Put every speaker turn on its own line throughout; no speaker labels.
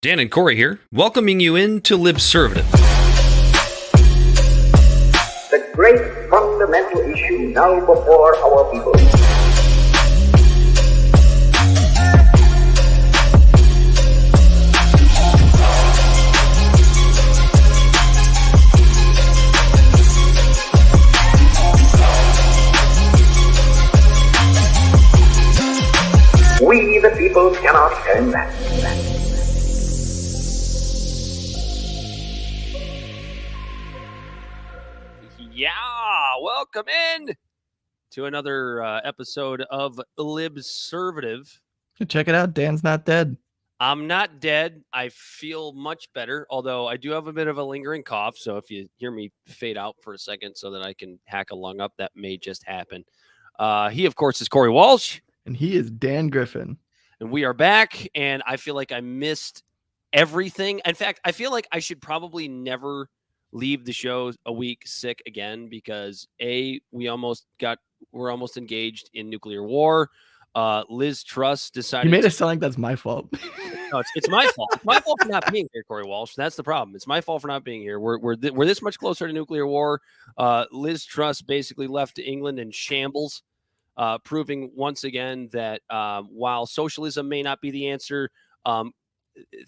Dan and Corey here, welcoming you into Libservative.
The great fundamental issue now before our people. We, the people, cannot turn back.
Yeah, welcome in to another episode of Libservative.
Check it out. Dan's not dead.
I'm not dead. I feel much better, although I do have a bit of a lingering cough. So if you hear me fade out for a second so that I can hack a lung up, that may just happen. He, of course, is Corey Walsh.
And he is Dan Griffin.
And we are back, and I feel like I missed everything. In fact, I feel like I should probably never leave the show a week sick again because we're almost engaged in nuclear war. Liz Truss decided.
You made it sound like that's my fault.
No, it's my fault. It's my fault for not being here, Corey Walsh. That's the problem. It's my fault for not being here. We're this much closer to nuclear war. Liz Truss basically left England in shambles, proving once again that while socialism may not be the answer,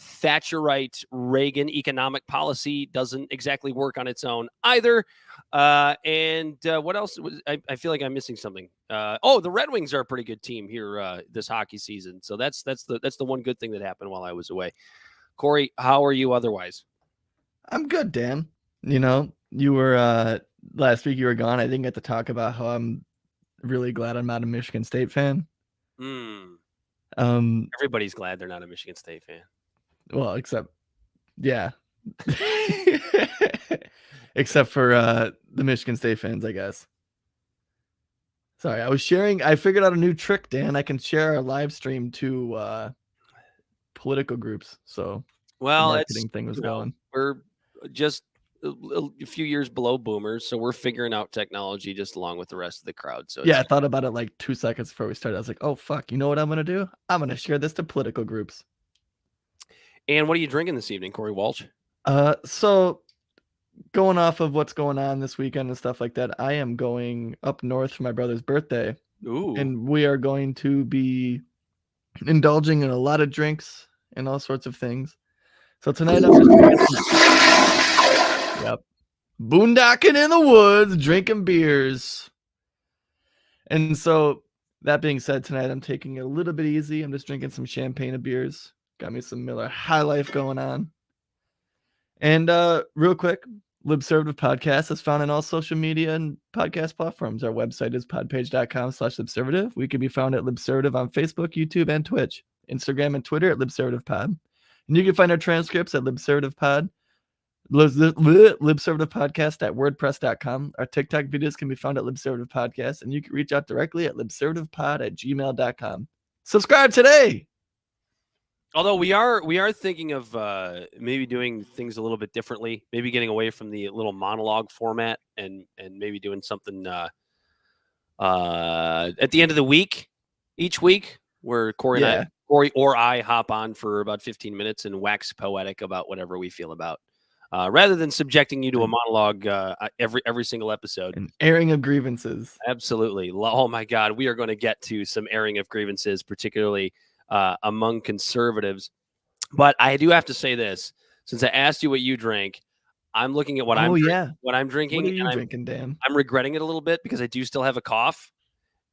Thatcherite Reagan economic policy doesn't exactly work on its own either. And what else? I feel like I'm missing something. The Red Wings are a pretty good team here this hockey season. So that's the one good thing that happened while I was away. Corey, how are you otherwise?
I'm good, Dan. You know, you were last week you were gone. I didn't get to talk about how I'm really glad I'm not a Michigan State fan.
Everybody's glad they're not a Michigan State fan.
Well, except for the Michigan State fans, I guess. Sorry, I figured out a new trick, Dan. I can share our live stream to political groups. So
well,
marketing thing was going.
We're just a few years below boomers, so we're figuring out technology just along with the rest of the crowd. So
yeah, I thought about it like 2 seconds before we started. I was like, oh fuck, you know what I'm gonna do? I'm gonna share this to political groups.
And what are you drinking this evening, Corey Walsh?
So going off of what's going on this weekend and stuff like that, I am going up north for my brother's birthday.
Ooh.
And we are going to be indulging in a lot of drinks and all sorts of things. So tonight I'm just drinking boondocking in the woods, drinking beers. And so that being said, tonight I'm taking it a little bit easy. I'm just drinking some champagne and beers. Got me some Miller High Life going on. And real quick, Libservative Podcast is found on all social media and podcast platforms. Our website is podpage.com/Libservative. We can be found at Libservative on Facebook, YouTube, and Twitch. Instagram and Twitter at LibservativePod. And you can find our transcripts at LibservativePod. Libservative Podcast at WordPress.com. Our TikTok videos can be found at Libservative Podcast. And you can reach out directly at LibservativePod@gmail.com. Subscribe today!
Although we are thinking of maybe doing things a little bit differently, maybe getting away from the little monologue format and maybe doing something at the end of the week, each week, where Corey or I hop on for about 15 minutes and wax poetic about whatever we feel about, rather than subjecting you to a monologue every single episode.
An airing of grievances.
Absolutely. Oh my God, we are going to get to some airing of grievances, particularly among conservatives. But I do have to say this, since I asked you what you drank, I'm looking at what I'm drinking.
What are you drinking, Dan?
I'm regretting it a little bit because I do still have a cough.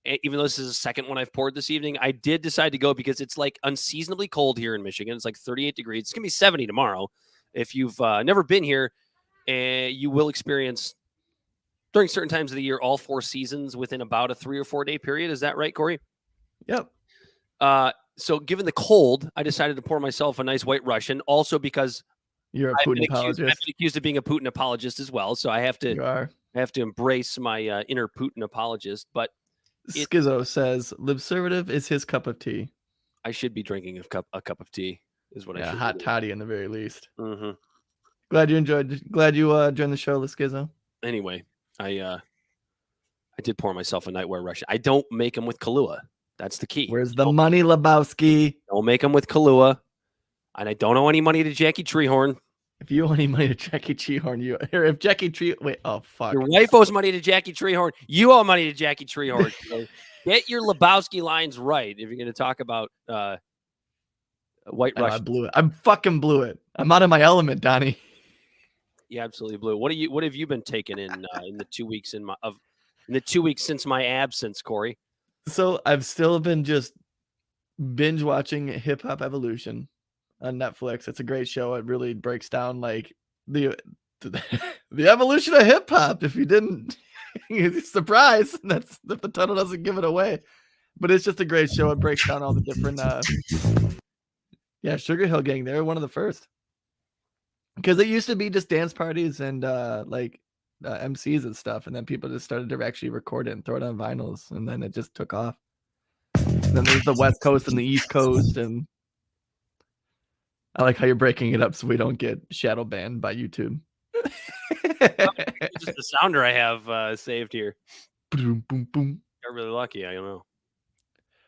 Even though this is the second one I've poured this evening, I did decide to go because it's like unseasonably cold here in Michigan. It's like 38 degrees. It's going to be 70 tomorrow. If you've never been here, you will experience during certain times of the year all four seasons within about a 3 or 4 day period. Is that right, Corey?
Yep.
So given the cold, I decided to pour myself a nice White Russian. Also because
you're a Putin apologist.
I've been accused of being a Putin apologist as well. So I have to embrace my inner Putin apologist. But
Schizo says Libservative is his cup of tea.
I should be drinking a cup of tea. Is what I should.
Hot toddy in the very least.
Mm-hmm.
Glad you joined the show, Schizo.
Anyway, I did pour myself a Nightwear Russian. I don't make them with Kahlua. That's the key.
Where's the money, Lebowski?
Don't make them with Kahlua. And I don't owe any money to Jackie Treehorn.
If you owe any money to Jackie Treehorn, if Jackie wait, oh fuck.
Your wife owes money to Jackie Treehorn. You owe money to Jackie Treehorn. So get your Lebowski lines right if you're going to talk about White Russian.
I blew it. I fucking blew it. I'm out of my element, Donnie.
Yeah, absolutely blew it. What have you been taking in the 2 weeks in the 2 weeks since my absence, Corey?
So I've still been just binge watching Hip Hop Evolution on Netflix. It's a great show. It really breaks down like the evolution of hip hop. If you didn't, surprise. That's if the title doesn't give it away. But it's just a great show. It breaks down all the different Sugar Hill Gang. They were one of the first. Because it used to be just dance parties and MCs and stuff, and then people just started to actually record it and throw it on vinyls, and then it just took off. And then there's the West Coast and the East Coast, and I like how you're breaking it up so we don't get shadow banned by YouTube.
Just the sounder I have saved here.
Boom, boom, boom.
Got really lucky. I don't know.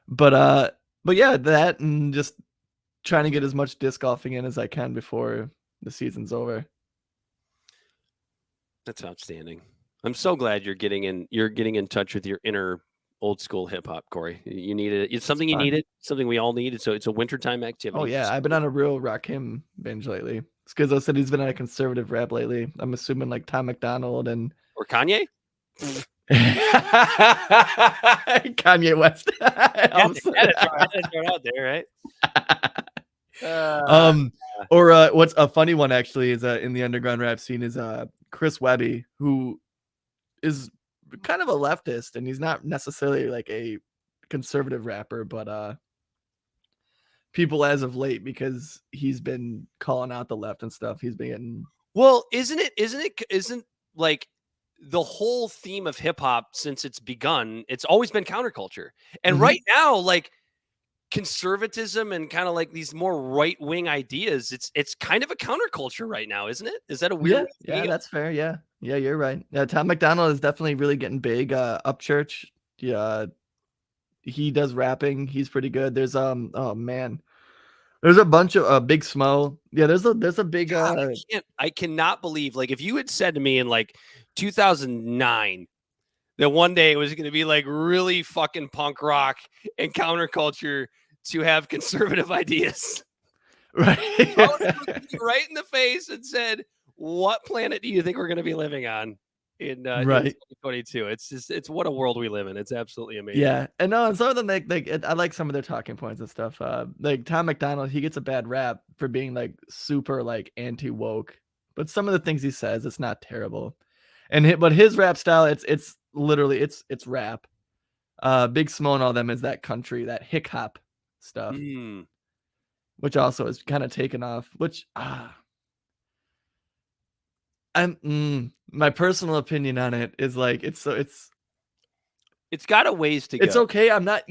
But yeah, that and just trying to get as much disc golfing in as I can before the season's over.
That's outstanding. I'm so glad you're getting in touch with your inner old school hip hop, Corey. You need it. It's something you needed, something we all need. So it's a wintertime activity.
Oh yeah, I've been on a real Rakim binge lately. Skizzo said he's been on a conservative rap lately. I'm assuming like Tom McDonald
or Kanye.
Kanye West.
That's out there, right?
What's a funny one actually is in the underground rap scene is Chris Webby, who is kind of a leftist, and he's not necessarily like a conservative rapper, but people as of late, because he's been calling out the left and stuff, he's been getting...
Well, isn't like the whole theme of hip hop since it's begun, it's always been counterculture. And right now, like conservatism and kind of like these more right-wing ideas, it's kind of a counterculture right now, isn't it? Is that a weird...
Yeah, that's fair. Yeah, you're right. Yeah, Tom McDonald is definitely really getting big. Upchurch, yeah, he does rapping. He's pretty good. There's oh man, there's a bunch of Big Smo. Yeah, there's a big
I cannot believe, like, if you had said to me in like 2009 that one day it was going to be like really fucking punk rock and counterculture to have conservative ideas,
right?
I would have looked you right in the face and said, what planet do you think we're going to be living on in 2022? It's what a world we live in. It's absolutely amazing.
Yeah, and no, and some of them I like some of their talking points and stuff. Like Tom McDonald, he gets a bad rap for being like super like anti-woke, but some of the things he says, it's not terrible. But his rap style, it's literally it's rap. Big Smo and all them is that country, that hick hop stuff, which also is kind of taken off. Which my personal opinion on it is like it's
got a ways to go.
It's okay. I'm not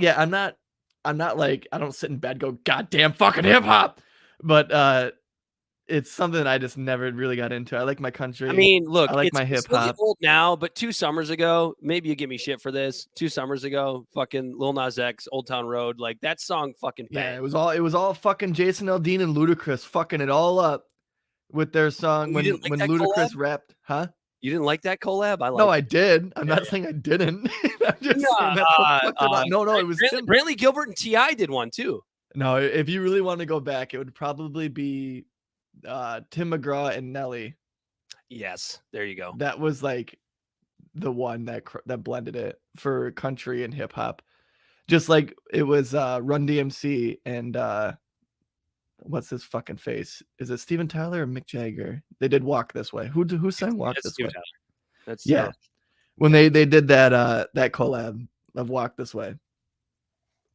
like, I don't sit in bed and go, goddamn fucking hip hop, but it's something that I just never really got into. I like my country.
I mean, look,
I like my hip hop.
It's old now, but 2 summers ago, maybe you give me shit for this. 2 summers ago, fucking Lil Nas X, Old Town Road, like that song fucking bang.
Yeah, it was all fucking Jason Aldean and Ludacris fucking it all up with their song when Ludacris rapped, huh?
You didn't like that collab?
No, I did. I'm not saying I didn't. I'm just saying no, it was
Brantley Gilbert and T.I. did one too.
No, if you really want to go back, it would probably be Tim McGraw and Nelly.
Yes, there you go.
That was like the one that blended it for country and hip hop. Just like it was Run DMC and what's his fucking face? Is it Steven Tyler or Mick Jagger? They did Walk This Way. Who sang Walk This Way?
Tyler. That's
when they did that collab of Walk This Way.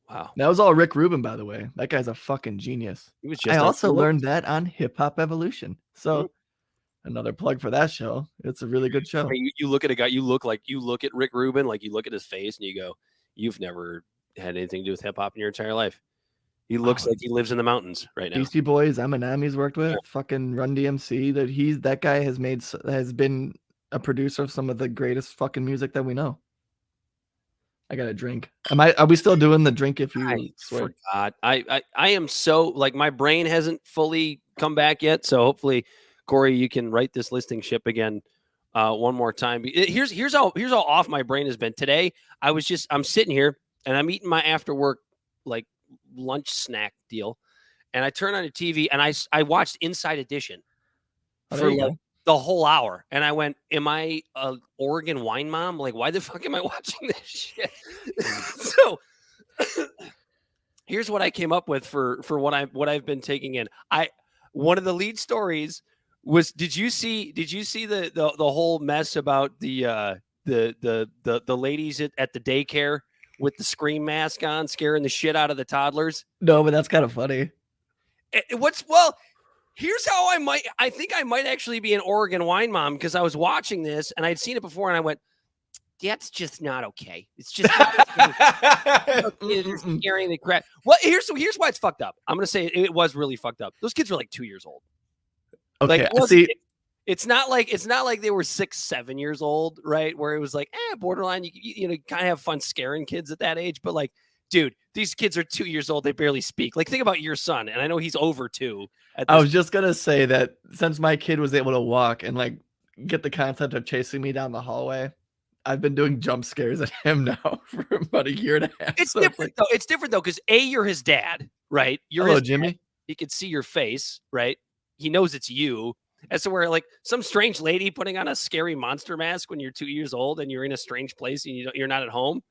Wow.
That was all Rick Rubin, by the way. That guy's a fucking genius. I also learned that on Hip Hop Evolution. So another plug for that show. It's a really good show.
I mean, you look at a guy, you look at Rick Rubin, like you look at his face and you go, you've never had anything to do with hip hop in your entire life. He looks like he lives in the mountains right now.
Beastie Boys, Eminem he's worked with, fucking Run DMC. That guy has been a producer of some of the greatest fucking music that we know. I got a drink. Are we still doing the drink if you
I
swear?
forgot. I am so like my brain hasn't fully come back yet. So hopefully, Corey, you can write this listing ship again one more time. Here's how off my brain has been today. I'm sitting here and I'm eating my after work like lunch snack deal, and I turn on the TV and I watched Inside Edition for like the whole hour, and I went, "Am I a Oregon wine mom? Like, why the fuck am I watching this shit?" So here's what I came up with for what I've been taking in. One of the lead stories was, did you see the whole mess about the ladies at the daycare with the scream mask on scaring the shit out of the toddlers?
No, but that's kind of funny.
Here's how I think I might actually be an Oregon wine mom, because I was watching this and I'd seen it before and I went, that's just not okay. It's just it's scaring the crap. Well, here's why it's fucked up. I'm gonna say it was really fucked up. Those kids were like 2 years old.
Okay,
like, it's not like they were 6, 7 years old, right? Where it was like, borderline. You know, kind of have fun scaring kids at that age, but like, dude, these kids are 2 years old. They barely speak. Like, think about your son, and I know he's over 2.
I was just gonna say that since my kid was able to walk and like get the concept of chasing me down the hallway, I've been doing jump scares at him now for about a year and a half.
It's different though. It's different though, because you're his dad, right? You're
Jimmy.
Dad. He can see your face, right? He knows it's you. As to where like some strange lady putting on a scary monster mask when you're 2 years old and you're in a strange place and you're not at home.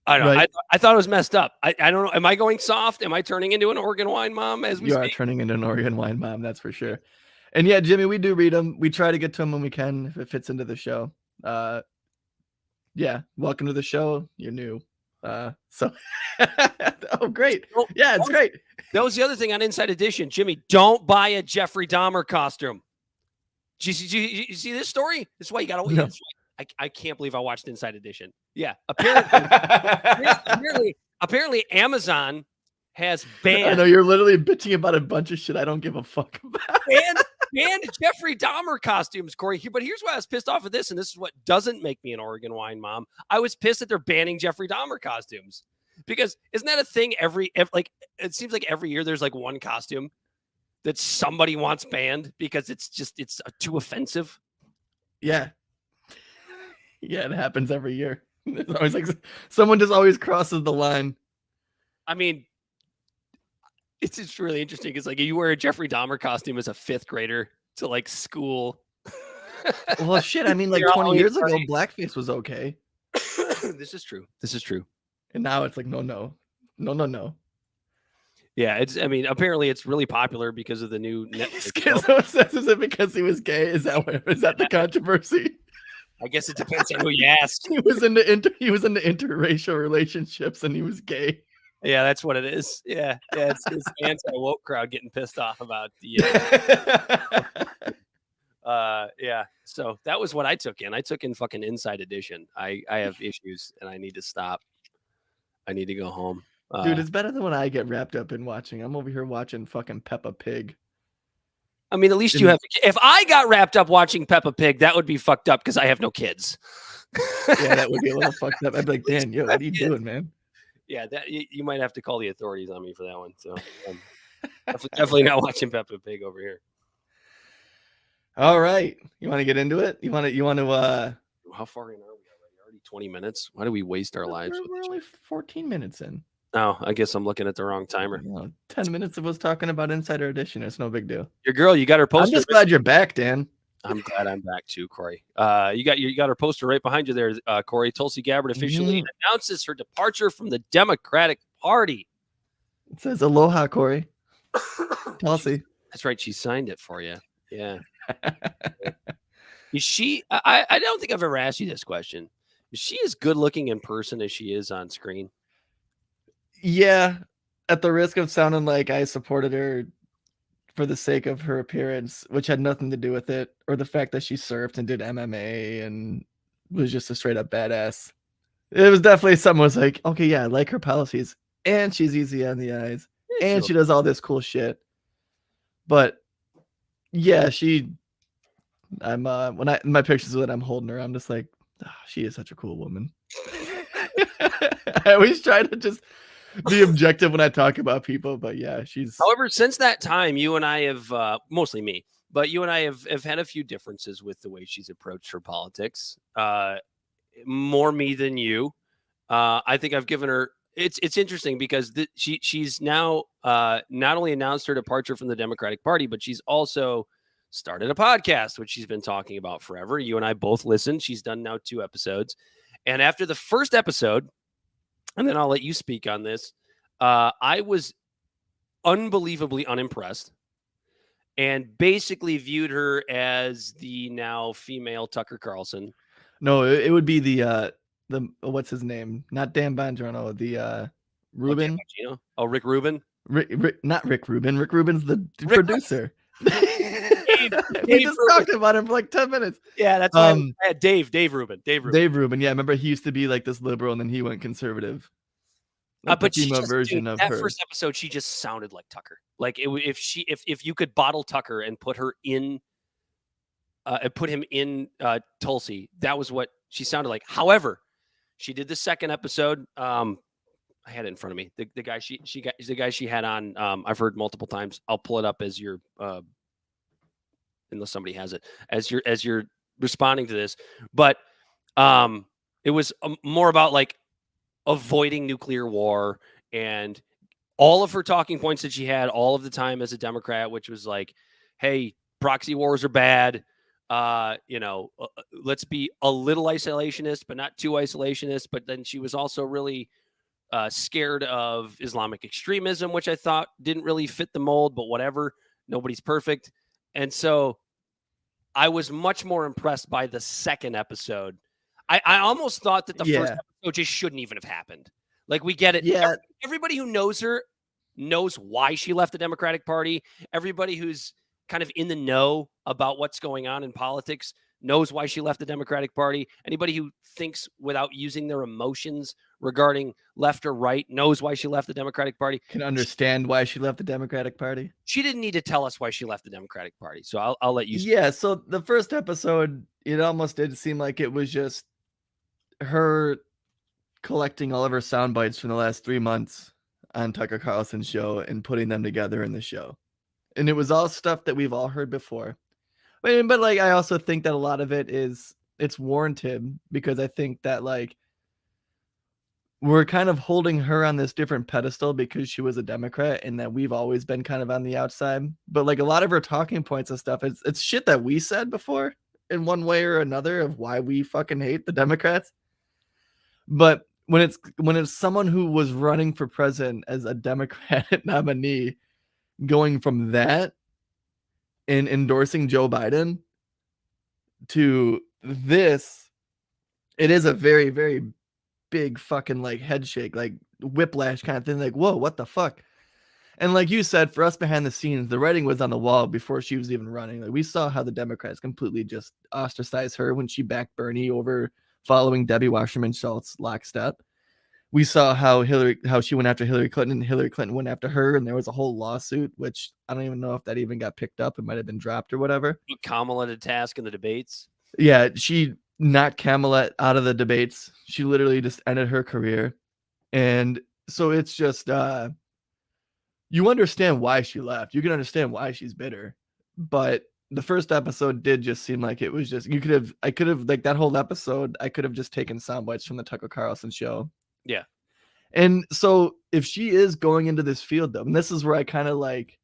I don't know.
Right.
I thought it was messed up. I don't know. Am I going soft? Am I turning into an Oregon wine mom as we
You
speak?
are turning into an Oregon wine mom, that's for sure. And yeah, Jimmy, we do read them. We try to get to them when we can if it fits into the show. Yeah, welcome to the show. You're new. Oh, great. Yeah, it's great.
That was the other thing on Inside Edition. Jimmy, don't buy a Jeffrey Dahmer costume. Do you see this story? This is why you got to. No. I can't believe I watched Inside Edition. Yeah, apparently Amazon has banned.
I know you're literally bitching about a bunch of shit I don't give a fuck about.
Banned Jeffrey Dahmer costumes, Corey. But here's why I was pissed off at this, and this is what doesn't make me an Oregon wine mom. I was pissed that they're banning Jeffrey Dahmer costumes, because isn't that a thing like it seems like every year there's like one costume that somebody wants banned because it's too offensive.
Yeah. Yeah, it happens every year. It's always like someone just always crosses the line.
I mean, it's just really interesting because like you wear a Jeffrey Dahmer costume as a 5th grader to like school.
Well, shit. I mean, like 20 years ago, blackface was okay.
This is true.
And now it's like no.
Yeah, I mean, apparently it's really popular because of the new
Netflix. Is it because he was gay? Is that the controversy?
I guess it depends on who you ask.
He was into interracial relationships and he was gay.
Yeah, that's what it is. Yeah, it's anti-woke crowd getting pissed off about the. Yeah. So that was what I took in. I took in fucking Inside Edition. I have issues and I need to stop. I need to go home.
Dude, it's better than when I get wrapped up in watching. I'm over here watching fucking Peppa Pig.
I mean, at least you have. If I got wrapped up watching Peppa Pig, that would be fucked up because I have no kids.
Yeah, that would be a little fucked up. I'd be like, Dan, yo, what are you doing, man?
Yeah, that you might have to call the authorities on me for that one. So definitely not watching Peppa Pig over here.
All right, you want to get into it? You want to?
How far in are we already? 20 minutes. Why do we waste our lives?
We're only 14 minutes in.
Oh, I guess I'm looking at the wrong timer.
10 minutes of us talking about Insider Edition. It's no big deal.
Your girl, you got her poster.
I'm just glad you're back, Dan.
I'm glad I'm back too, Corey. You got her poster right behind you there, Corey. Tulsi Gabbard officially announces her departure from the Democratic Party.
It says Aloha, Corey. Tulsi.
That's right. She signed it for you. Yeah. Is she? I don't think I've ever asked you this question. Is she as good looking in person as she is on screen?
Yeah, at the risk of sounding like I supported her for the sake of her appearance, which had nothing to do with it, or the fact that she surfed and did MMA and was just a straight up badass. It was definitely someone was like, okay, yeah, I like her policies, and she's easy on the eyes, and she does all this cool shit. But yeah, when my pictures of it, I'm holding her, I'm just like, oh, she is such a cool woman. I always try to just be objective when I talk about people, but yeah, she's.
However, since that time, you and I have, mostly me, but you and I have had a few differences with the way she's approached her politics. More me than you. I think I've given her. It's interesting because she's now not only announced her departure from the Democratic Party, but she's also started a podcast, which she's been talking about forever. You and I both listened. She's done now 2 episodes. And after the first episode, and then I'll let you speak on this, I was unbelievably unimpressed and basically viewed her as the now female Tucker Carlson.
No, it would be the what's his name? Not Dan Bongino, the Rubin.
Oh, Rick Rubin.
Not Rick Rubin. Rick Rubin's the producer. We just talked about him for like 10 minutes.
Yeah, that's why Dave Rubin. Dave
Rubin. Yeah, remember he used to be like this liberal and then he went conservative.
Like but she version of that her. First episode, she just sounded like Tucker. Like if you could bottle Tucker and put her in, put him in Tulsi, that was what she sounded like. However, she did the second episode. I had it in front of me. The guy she had on. I've heard multiple times. I'll pull it up as you're, unless somebody has it, as you're responding to this. But it was more about like avoiding nuclear war and all of her talking points that she had all of the time as a Democrat, which was like, hey, proxy wars are bad. Let's be a little isolationist, but not too isolationist. But then she was also really scared of Islamic extremism, which I thought didn't really fit the mold, but whatever. Nobody's perfect. And so I was much more impressed by the second episode. I almost thought that the first episode just shouldn't even have happened. Like, we get it.
Yeah.
Everybody who knows her knows why she left the Democratic Party. Everybody who's kind of in the know about what's going on in politics knows why she left the Democratic Party. Anybody who thinks without using their emotions regarding left or right knows why she left the Democratic Party.
Can understand why she left the Democratic Party.
She didn't need to tell us why she left the Democratic Party. So I'll let you speak.
Yeah, so the first episode, it almost did seem like it was just her collecting all of her sound bites from the last 3 months on Tucker Carlson's show and putting them together in the show. And it was all stuff that we've all heard before. But like, I also think that a lot of it's warranted, because I think that like we're kind of holding her on this different pedestal because she was a Democrat and that we've always been kind of on the outside. But like a lot of her talking points and stuff, it's shit that we said before in one way or another of why we fucking hate the Democrats. But when it's someone who was running for president as a Democratic nominee, going from that and endorsing Joe Biden to this, it is a very, very big fucking like head shake, like whiplash kind of thing. Like, whoa, what the fuck? And like you said, for us behind the scenes, the writing was on the wall before she was even running. Like, we saw how the Democrats completely just ostracized her when she backed Bernie over following Debbie Wasserman Schultz lockstep. We saw how she went after Hillary Clinton and Hillary Clinton went after her, and there was a whole lawsuit, which I don't even know if that even got picked up. It might have been dropped or whatever.
Kamala to task in the debates.
Yeah, she knocked Kamala out of the debates. She literally just ended her career. And so it's just, you understand why she left. You can understand why she's bitter. But the first episode did just seem like it was just, I could have, like that whole episode, I could have just taken sound bites from the Tucker Carlson show.
Yeah.
And so if she is going into this field, though, and this is where I kind of like,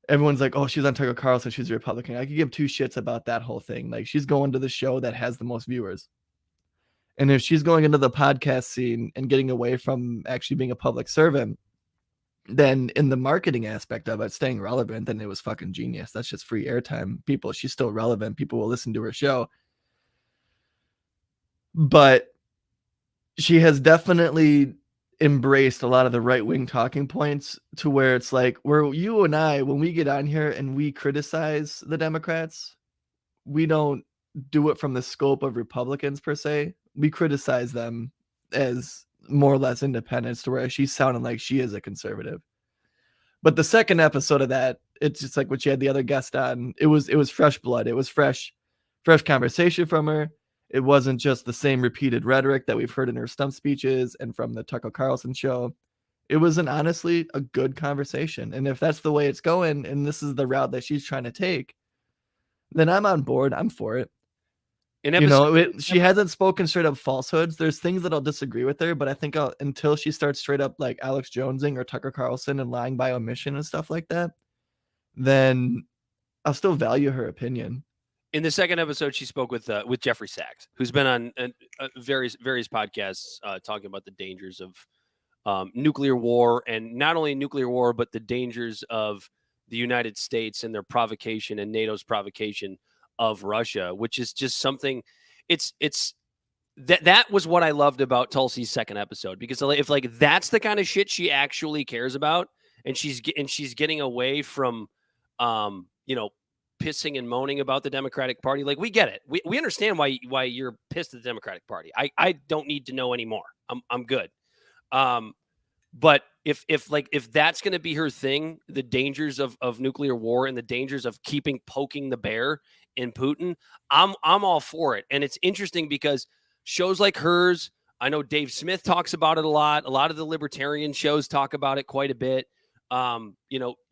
everyone's like, oh, she's on Tucker Carlson, she's a Republican. I could give 2 shits about that whole thing. Like, she's going to the show that has the most viewers. And if she's going into the podcast scene and getting away from actually being a public servant, then in the marketing aspect of it, staying relevant, then it was fucking genius. That's just free airtime. She's still relevant. People will listen to her show. But she has definitely embraced a lot of the right-wing talking points to where it's like, where you and I, when we get on here and we criticize the Democrats, we don't do it from the scope of Republicans per se. We criticize them as more or less independents, to where she's sounding like she is a conservative. But the second episode of that, it's just like when she had the other guest on, it was fresh blood. It was fresh conversation from her. It wasn't just the same repeated rhetoric that we've heard in her stump speeches and from the Tucker Carlson show. It was honestly a good conversation. And if that's the way it's going, and this is the route that she's trying to take, then I'm on board. I'm for it. She hasn't spoken straight up falsehoods. There's things that I'll disagree with her, but I think until she starts straight up like Alex Jonesing or Tucker Carlson and lying by omission and stuff like that, then I'll still value her opinion.
In the second episode, she spoke with Jeffrey Sachs, who's been on various podcasts talking about the dangers of nuclear war, and not only nuclear war, but the dangers of the United States and their provocation and NATO's provocation of Russia, which is just something. That was what I loved about Tulsi's second episode, because if like that's the kind of shit she actually cares about, and she's getting away from pissing and moaning about the Democratic Party. Like, we get it. We understand why you're pissed at the Democratic Party. I don't need to know anymore. I'm good. But if that's going to be her thing, the dangers of nuclear war and the dangers of poking the bear in Putin, I'm all for it. And it's interesting because shows like hers, I know Dave Smith talks about it a lot. A lot of the libertarian shows talk about it quite a bit.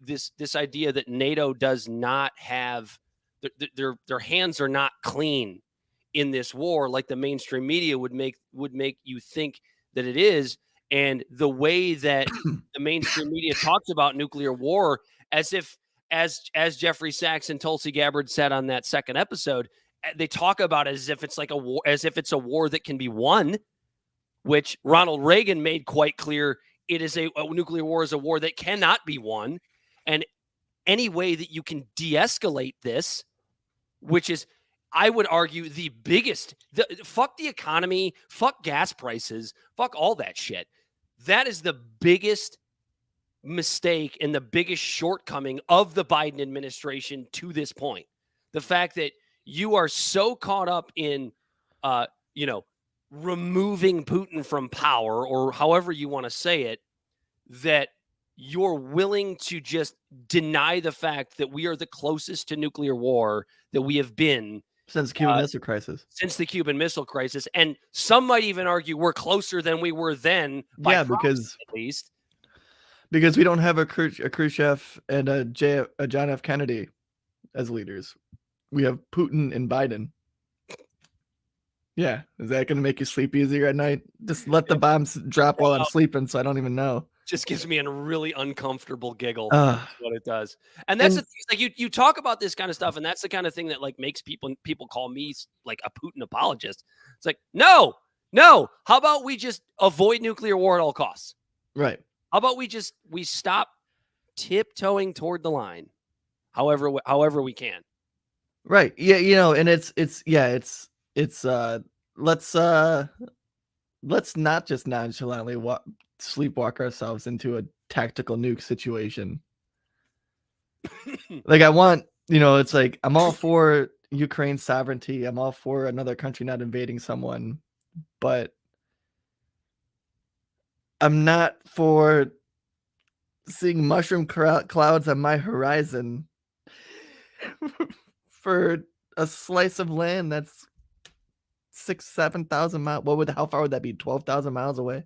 This idea that NATO does not have their hands are not clean in this war, like the mainstream media would make you think that it is. And the way that the mainstream media talks about nuclear war, as Jeffrey Sachs and Tulsi Gabbard said on that second episode, they talk about it as if it's like a war, as if it's a war that can be won, which Ronald Reagan made quite clear. It is a nuclear war is a war that cannot be won. And any way that you can de-escalate this, which is, I would argue, the biggest, fuck the economy, fuck gas prices, fuck all that shit. That is the biggest mistake and the biggest shortcoming of the Biden administration to this point. The fact that you are so caught up in, removing Putin from power, or however you want to say it, that you're willing to just deny the fact that we are the closest to nuclear war that we have been
since the Cuban Missile Crisis.
Since the Cuban Missile Crisis. And some might even argue we're closer than we were then. Because at least.
Because we don't have a Khrushchev and a John F. Kennedy as leaders. We have Putin and Biden. Yeah. Is that going to make you sleep easier at night? Just let the bombs drop while I'm sleeping, so I don't even know.
Just gives me a really uncomfortable giggle. That's what it does. And that's the thing, like you talk about this kind of stuff, and that's the kind of thing that like makes people call me like a Putin apologist. It's like, no. How about we just avoid nuclear war at all costs? Right. How about we stop tiptoeing toward the line, however we can.
Right. Yeah. And it's let's not just nonchalantly sleepwalk ourselves into a tactical nuke situation. Like, I want, it's like, I'm all for Ukraine's sovereignty. I'm all for another country not invading someone, but I'm not for seeing mushroom clouds on my horizon for a slice of land that's 6,000-7,000 miles. How far would that be? 12,000 miles away?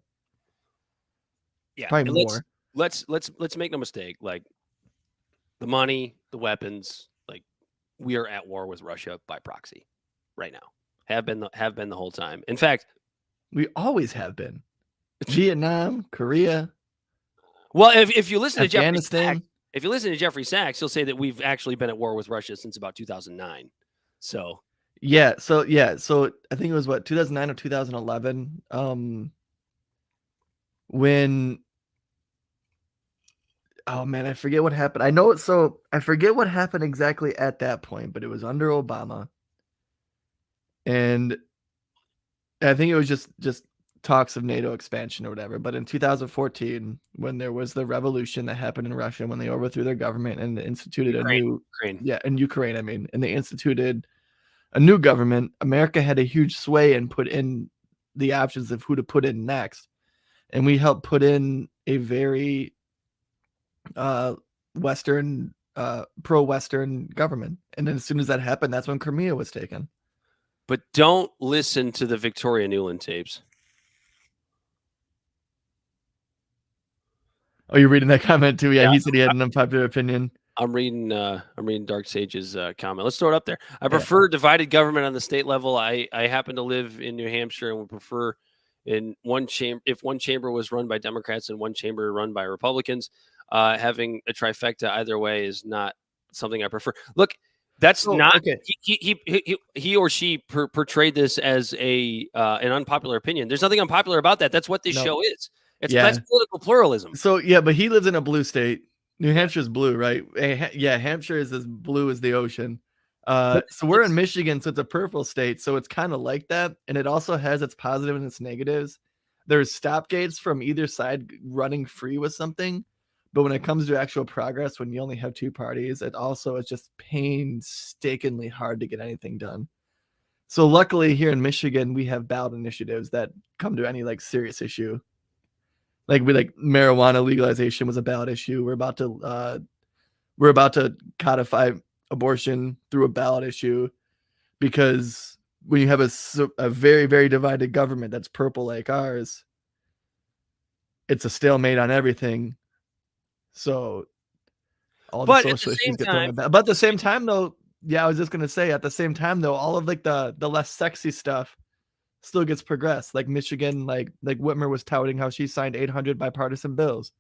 Yeah,
probably more.
Let's make no mistake. Like, the money, the weapons, like, we are at war with Russia by proxy right now. Have been the whole time. In fact,
we always have been. Vietnam, Korea.
Well, if you listen
Afghanistan.
to Jeffrey Sachs, he'll say that we've actually been at war with Russia since about 2009. So
yeah. So I think it was 2009 or 2011. When, oh man, I forget what happened. I forget what happened exactly at that point, but it was under Obama. And I think it was just talks of NATO expansion or whatever. But in 2014, when there was the revolution that happened in Russia, when they overthrew their government and instituted Ukraine, and they instituted a new government, America had a huge sway and put in the options of who to put in next. And we helped put in a very pro-Western government. And then as soon as that happened, that's when Crimea was taken.
But don't listen to the Victoria Newland tapes.
Oh, you're reading that comment too? Yeah, he said he had an unpopular opinion.
I'm reading Dark Sage's comment. Let's throw it up there. I prefer divided government on the state level. I happen to live in New Hampshire and would prefer in one chamber, if one chamber was run by Democrats and one chamber run by Republicans, having a trifecta either way is not something I prefer. Look, that's not
okay.
He or she portrayed this as an unpopular opinion. There's nothing unpopular about that. That's what this show is. That's political pluralism.
So yeah, but he lives in a blue state. New Hampshire's blue, right? Yeah, Hampshire is as blue as the ocean. So we're in Michigan, so it's a purple state. So it's kind of like that, and it also has its positive and its negatives. There's stop gates from either side running free with something, but when it comes to actual progress, when you only have two parties, it also is just painstakingly hard to get anything done. So luckily here in Michigan, we have ballot initiatives that come to any like serious issue. Like marijuana legalization was a ballot issue. We're about to codify abortion through a ballot issue, because when you have a very, very divided government that's purple like ours, it's a stalemate on everything. So all the social issues get thrown about. But at the same time, though, I was just gonna say, at the same time, though, all of like the less sexy stuff still gets progressed. Like Michigan, like Whitmer was touting how she signed 800 bipartisan bills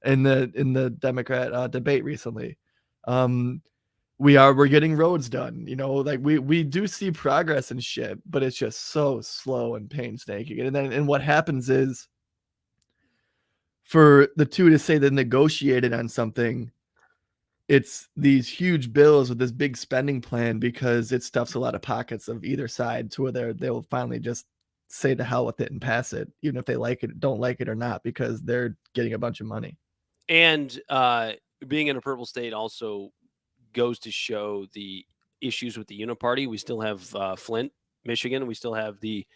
in the Democrat debate recently. We're getting roads done. Like we do see progress and shit, but it's just so slow and painstaking. And what happens is, for the two to say they negotiated on something, it's these huge bills with this big spending plan, because it stuffs a lot of pockets of either side to where they'll finally just say to hell with it and pass it, even if they don't like it or not, because they're getting a bunch of money.
And being in a purple state also goes to show the issues with the uniparty. We still have Flint, Michigan. We still have the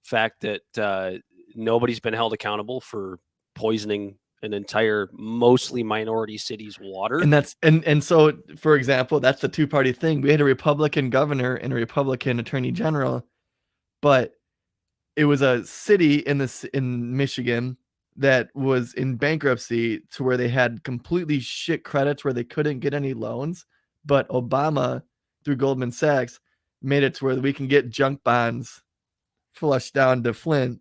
fact that nobody's been held accountable for poisoning an entire mostly minority city's water.
And so, for example, that's the two-party thing. We had a Republican governor and a Republican attorney general, but it was a city in Michigan that was in bankruptcy, to where they had completely shit credits where they couldn't get any loans. But Obama, through Goldman Sachs, made it to where we can get junk bonds flushed down to Flint,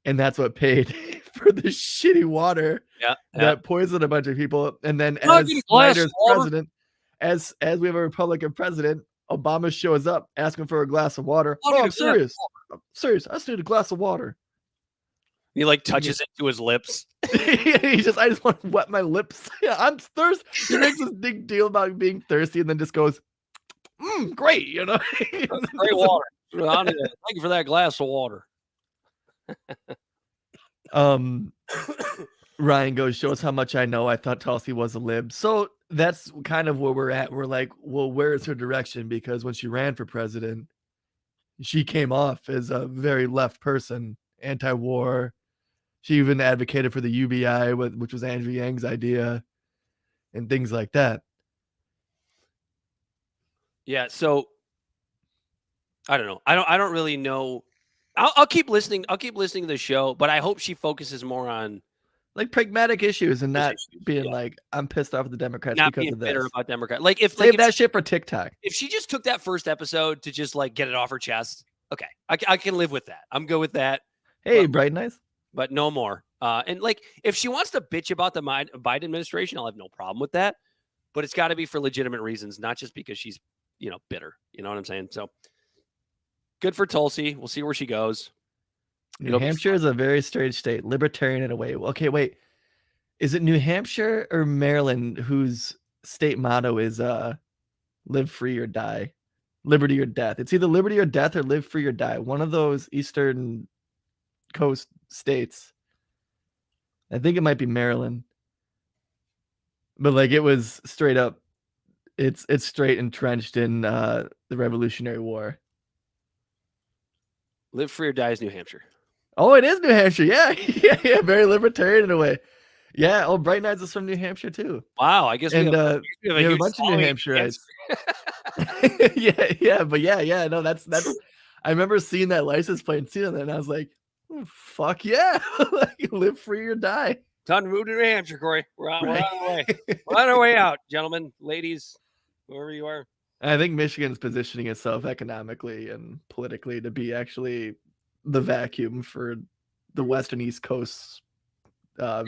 and that's what paid for the shitty water that poisoned a bunch of people. And then as Snyder's president, as we have a Republican president, Obama shows up asking for a glass of water. Oh, I'm serious. I just need a glass of water.
He like touches it to his lips.
I just want to wet my lips. I'm thirsty. He makes this big deal about being thirsty, and then just goes, great,
Great water. Thank you for that glass of water.
Ryan goes, shows how much I know. I thought Tulsi was a lib. So that's kind of where we're at. We're like, well, where is her direction? Because when she ran for president, she came off as a very left person, anti-war. She even advocated for the UBI, which was Andrew Yang's idea, and things like that.
Yeah. So I don't know. I don't really know. I'll keep listening. I'll keep listening to the show, but I hope she focuses more on
like pragmatic issues and not being like, I'm pissed off at the Democrats
not
because
being
of this.
bitter about Democrats. Like if
save that shit for TikTok.
If she just took that first episode to just like get it off her chest, okay, I can live with that. I'm good with that.
Hey, bright nice,
but no more. And like if she wants to bitch about the Biden administration, I'll have no problem with that. But it's got to be for legitimate reasons, not just because she's bitter. You know what I'm saying? So. Good for Tulsi. We'll see where she goes.
New Hampshire is a very strange state, libertarian in a way. Okay, wait. Is it New Hampshire or Maryland whose state motto is live free or die? Liberty or death. It's either liberty or death or live free or die. One of those Eastern Coast states. I think it might be Maryland. But like it was straight up, it's straight entrenched in the Revolutionary War.
Live free or die is New Hampshire.
Oh, it is New Hampshire. Yeah. Yeah. Very libertarian in a way. Yeah. Oh, Bright Knights is from New Hampshire too.
Wow, I guess
And
we have
we
a
have a
huge
bunch of New
following in
Hampshireites.
Kansas.
Yeah. But yeah. No, that's. I remember seeing that license plate and seeing that, and I was like, fuck yeah, like, live free or die.
Time to move to New Hampshire, Corey. We're on our way. We're on our way out, gentlemen, ladies, whoever you are.
I think Michigan's positioning itself economically and politically to be actually the vacuum for the West and East Coast.
I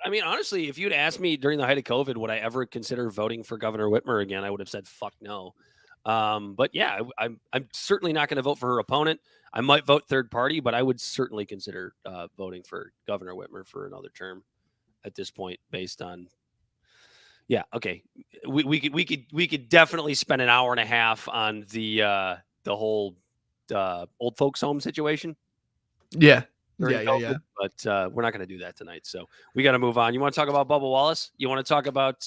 mean, honestly, if you'd asked me during the height of COVID, would I ever consider voting for Governor Whitmer again? I would have said, fuck no. But yeah, I'm certainly not going to vote for her opponent. I might vote third party, but I would certainly consider voting for Governor Whitmer for another term at this point, based on. Yeah, okay. We could definitely spend an hour and a half on the whole old folks home situation.
Yeah.
COVID, but we're not going to do that tonight. So we got to move on. You want to talk about Bubba Wallace? You want to talk about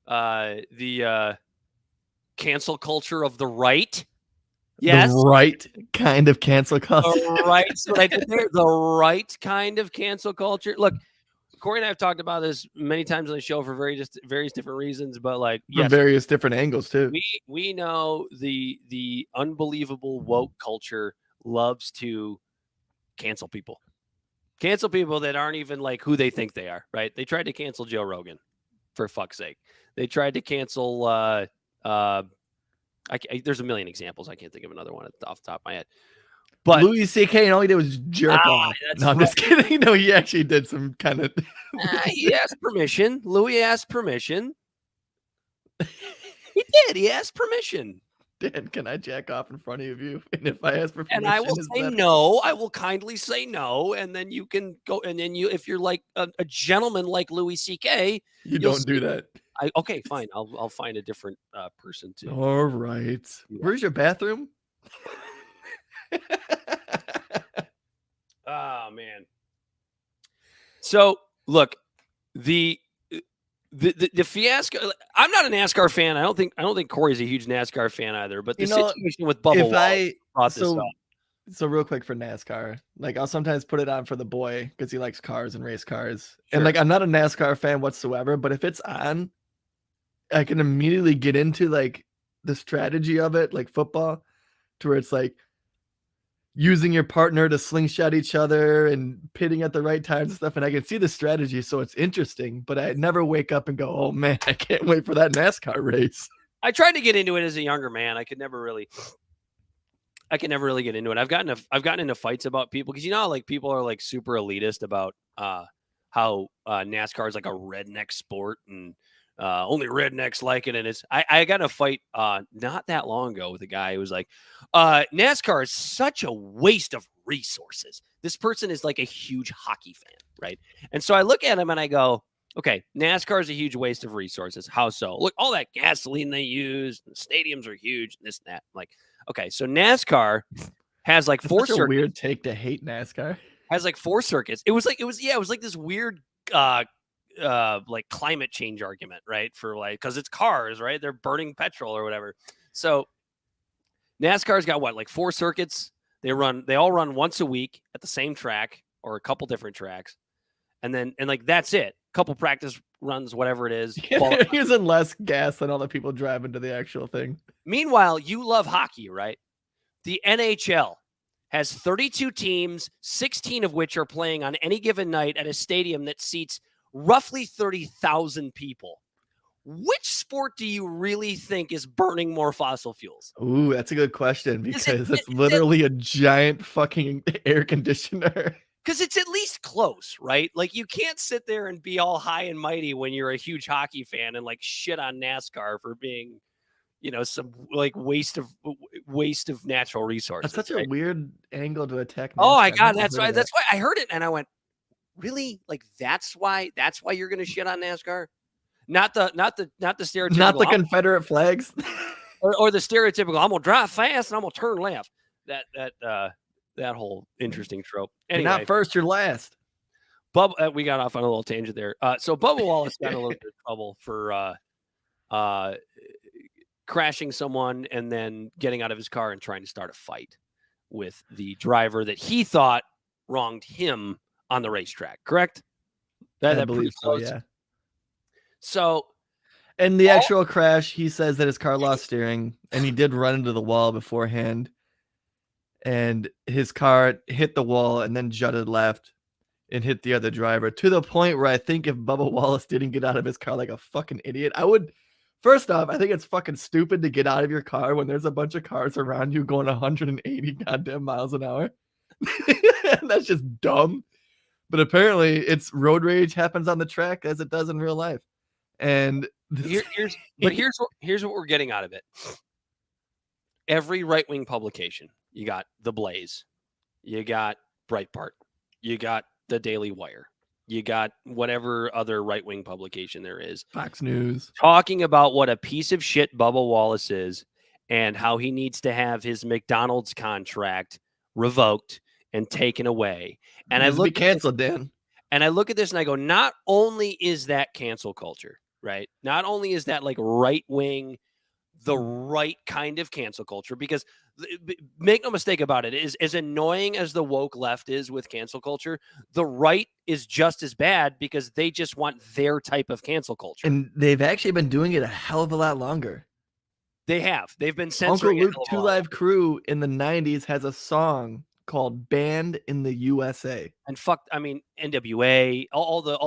the cancel culture of the right? Yes.
The right kind of cancel culture.
The right kind of cancel culture. Look, Corey and I have talked about this many times on the show for various different reasons, but like
from various different angles too.
We know the unbelievable woke culture loves to cancel people that aren't even like who they think they are, right? They tried to cancel Joe Rogan, for fuck's sake. They tried to cancel there's a million examples. I can't think of another one off the top of my head. But
Louis C.K. and all he did was jerk off. No, I'm just kidding. No, he actually did some kind of.
He asked permission. Louis asked permission. He did. He asked permission.
Dan, can I jack off in front of you? And if I ask for permission,
and I will say no. I will kindly say no, and then you can go. And then if you're like a gentleman like Louis C.K.,
you don't do that.
Okay, fine. I'll find a different person to.
All right. Yeah. Where's your bathroom?
Oh man. So look, the fiasco. I'm not a NASCAR fan. I don't think Corey's a huge NASCAR fan either. But the situation with Bubba Wallace brought this up.
So real quick for NASCAR, like I'll sometimes put it on for the boy because he likes cars and race cars. Sure. And like I'm not a NASCAR fan whatsoever, but if it's on, I can immediately get into like the strategy of it, like football, to where it's like using your partner to slingshot each other and pitting at the right times and stuff. And I can see the strategy, so it's interesting, but I never wake up and go, oh man, I can't wait for that NASCAR race.
I tried to get into it as a younger man. I could never really get into it. I've gotten into fights about people because, you know, like people are like super elitist about how NASCAR is like a redneck sport and only rednecks like it. And I got in a fight not that long ago with a guy who was like, NASCAR is such a waste of resources. This person is like a huge hockey fan, right? And so I look at him and I go, okay, NASCAR is a huge waste of resources. How so? Look, all that gasoline they use, the stadiums are huge, this and that. I'm like, okay, so NASCAR has like four circuits.
A weird take to hate NASCAR.
Has like 4 circuits. It was like this weird like climate change argument, right? For like, because it's cars, right? They're burning petrol or whatever. So NASCAR's got what, like 4 circuits? They all run once a week at the same track or a couple different tracks, and like that's it. Couple practice runs, whatever it is.
Using less gas than all the people driving to the actual thing.
Meanwhile, you love hockey, right? The NHL has 32 teams, 16 of which are playing on any given night at a stadium that seats roughly 30,000 people. Which sport do you really think is burning more fossil fuels?
Ooh, that's a good question because it's literally a giant fucking air conditioner.
Because it's at least close, right? Like you can't sit there and be all high and mighty when you're a huge hockey fan and like shit on NASCAR for being, you know, some like waste of natural resources.
That's such a weird angle to attack NASCAR.
Oh my God, that's why I heard it and I went, really? Like that's why you're gonna shit on NASCAR? Not the stereotypical.
Not the Confederate flags.
or the stereotypical, I'm gonna drive fast and I'm gonna turn left. That whole interesting trope. Anyway,
you're not first, you're last.
We got off on a little tangent there. So Bubba Wallace got a little bit of trouble for crashing someone and then getting out of his car and trying to start a fight with the driver that he thought wronged him on the racetrack. Correct?
I believe so, yeah.
So,
and the actual crash, he says that his car lost steering, and he did run into the wall beforehand, and his car hit the wall and then jutted left and hit the other driver, to the point where I think if Bubba Wallace didn't get out of his car like a fucking idiot, I would... First off, I think it's fucking stupid to get out of your car when there's a bunch of cars around you going 180 goddamn miles an hour. That's just dumb. But apparently, it's road rage happens on the track as it does in real life. And
here's what we're getting out of it. Every right-wing publication, you got The Blaze, you got Breitbart, you got The Daily Wire, you got whatever other right-wing publication there is,
Fox News,
talking about what a piece of shit Bubba Wallace is and how he needs to have his McDonald's contract revoked and taken away. And I look
canceled, Dan.
And I look at this and I go, not only is that cancel culture, right? Not only is that like right-wing, the right kind of cancel culture, because make no mistake about it, is as annoying as the woke left is with cancel culture, the right is just as bad because they just want their type of cancel culture.
And they've actually been doing it a hell of a lot longer.
They have. They've been censoring
Uncle Luke 2 Live Crew in the 90s has a song called Banned in the USA.
And NWA, all the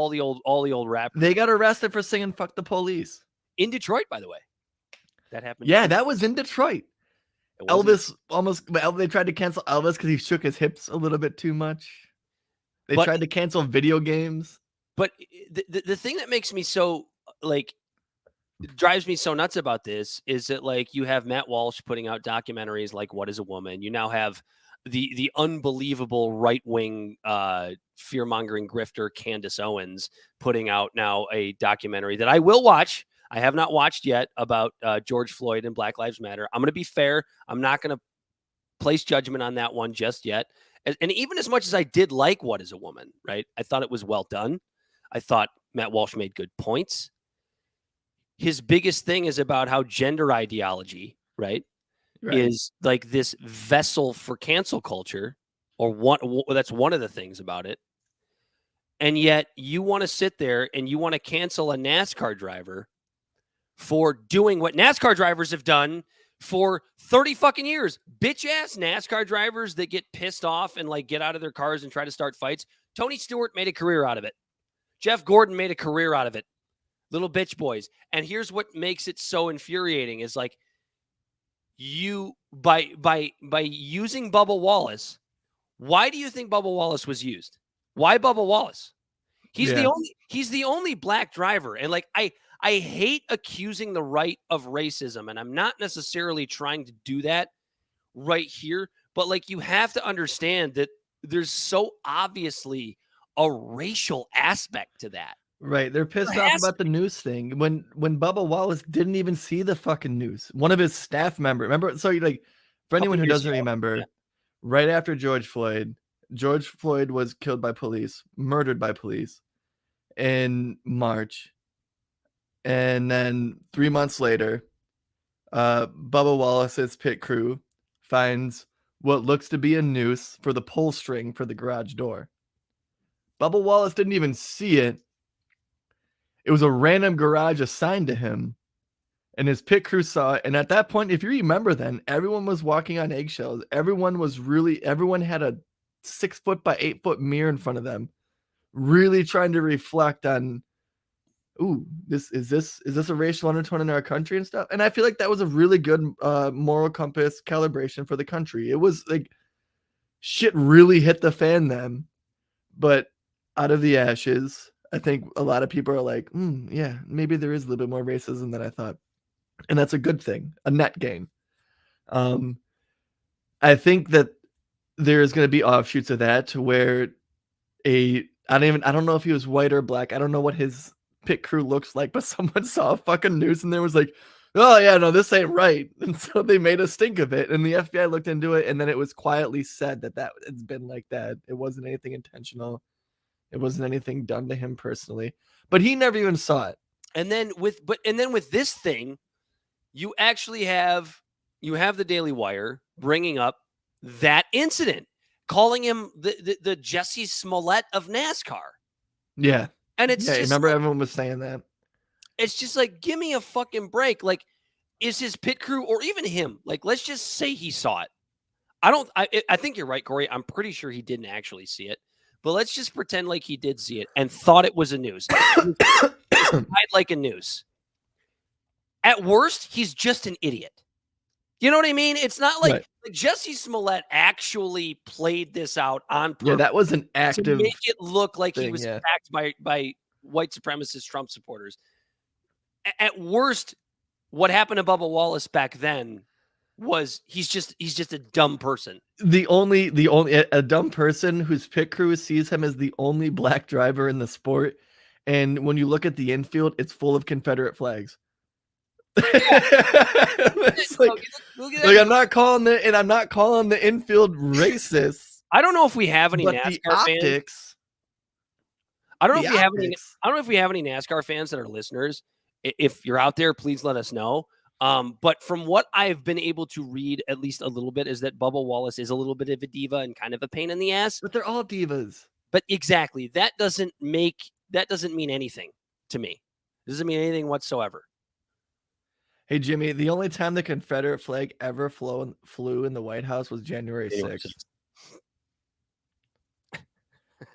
old rap.
They got arrested for singing Fuck the Police.
In Detroit, by the way. That happened.
Yeah, that was in Detroit. Elvis they tried to cancel Elvis because he shook his hips a little bit too much. They tried to cancel video games.
But the thing that makes me so, like, drives me so nuts about this is that, like, you have Matt Walsh putting out documentaries like What is a Woman? You now have the unbelievable right-wing fear-mongering grifter Candace Owens putting out now a documentary that I will watch. I have not watched yet about George Floyd and Black Lives Matter. I'm going to be fair. I'm not going to place judgment on that one just yet. And even as much as I did like What is a Woman, right? I thought it was well done. I thought Matt Walsh made good points. His biggest thing is about how gender ideology, right, is like this vessel for cancel culture, that's one of the things about it. And yet you want to sit there and you want to cancel a NASCAR driver for doing what NASCAR drivers have done for 30 fucking years. Bitch ass NASCAR drivers that get pissed off and like get out of their cars and try to start fights. Tony Stewart made a career out of it. Jeff Gordon made a career out of it. Little bitch boys. And here's what makes it so infuriating is like you by using Bubba Wallace. Why do you think Bubba Wallace was used? Why Bubba Wallace? He's the only black driver. And like I hate accusing the right of racism, and I'm not necessarily trying to do that right here, but like you have to understand that there's so obviously a racial aspect to that.
Right. They're pissed off about the news thing. When Bubba Wallace didn't even see the fucking news. One of his staff members, remember? So like for anyone who doesn't remember, right after George Floyd was killed by police, murdered by police in March. And then 3 months later, Bubba Wallace's pit crew finds what looks to be a noose for the pull string for the garage door. Bubba Wallace didn't even see it. It was a random garage assigned to him. And his pit crew saw it. And at that point, if you remember then, everyone was walking on eggshells. Everyone had a 6 foot by 8 foot mirror in front of them, really trying to reflect on, ooh, is this a racial undertone in our country and stuff? And I feel like that was a really good moral compass calibration for the country. It was like shit really hit the fan then, but out of the ashes, I think a lot of people are like, yeah, maybe there is a little bit more racism than I thought. And that's a good thing, a net gain. I think that there's going to be offshoots of that where I don't know if he was white or black. I don't know what his pit crew looks like, but someone saw a fucking news and there was like, oh yeah, no, this ain't right. And so they made a stink of it. And the FBI looked into it. And then it was quietly said that it's been like that. It wasn't anything intentional. It wasn't anything done to him personally, but he never even saw it.
And then with this thing, you actually have the Daily Wire bringing up that incident, calling him the Jesse Smollett of NASCAR.
Yeah.
And it's just
remember everyone was saying that.
It's just like, give me a fucking break. Like, is his pit crew or even him? Like, let's just say he saw it. I think you're right, Corey. I'm pretty sure he didn't actually see it, but let's just pretend like he did see it and thought it was a noose. Like a noose. At worst, he's just an idiot. You know what I mean? It's not like, like Jesse Smollett actually played this out on purpose.
Yeah, that was an active
to make it look like
thing,
he was attacked by white supremacist Trump supporters. At worst, what happened to Bubba Wallace back then was he's just a dumb person. The only
a dumb person whose pit crew sees him as the only black driver in the sport, and when you look at the infield, it's full of Confederate flags. It's like I'm not calling the infield racist.
I don't know if we have any NASCAR fans. I don't know if we have any NASCAR fans that are listeners. If you're out there, please let us know. But from what I've been able to read, at least a little bit, is that Bubba Wallace is a little bit of a diva and kind of a pain in the ass.
But they're all divas.
But exactly, that doesn't mean anything to me. It doesn't mean anything whatsoever.
Hey, Jimmy, the only time the Confederate flag ever flew in the White House was January 6th.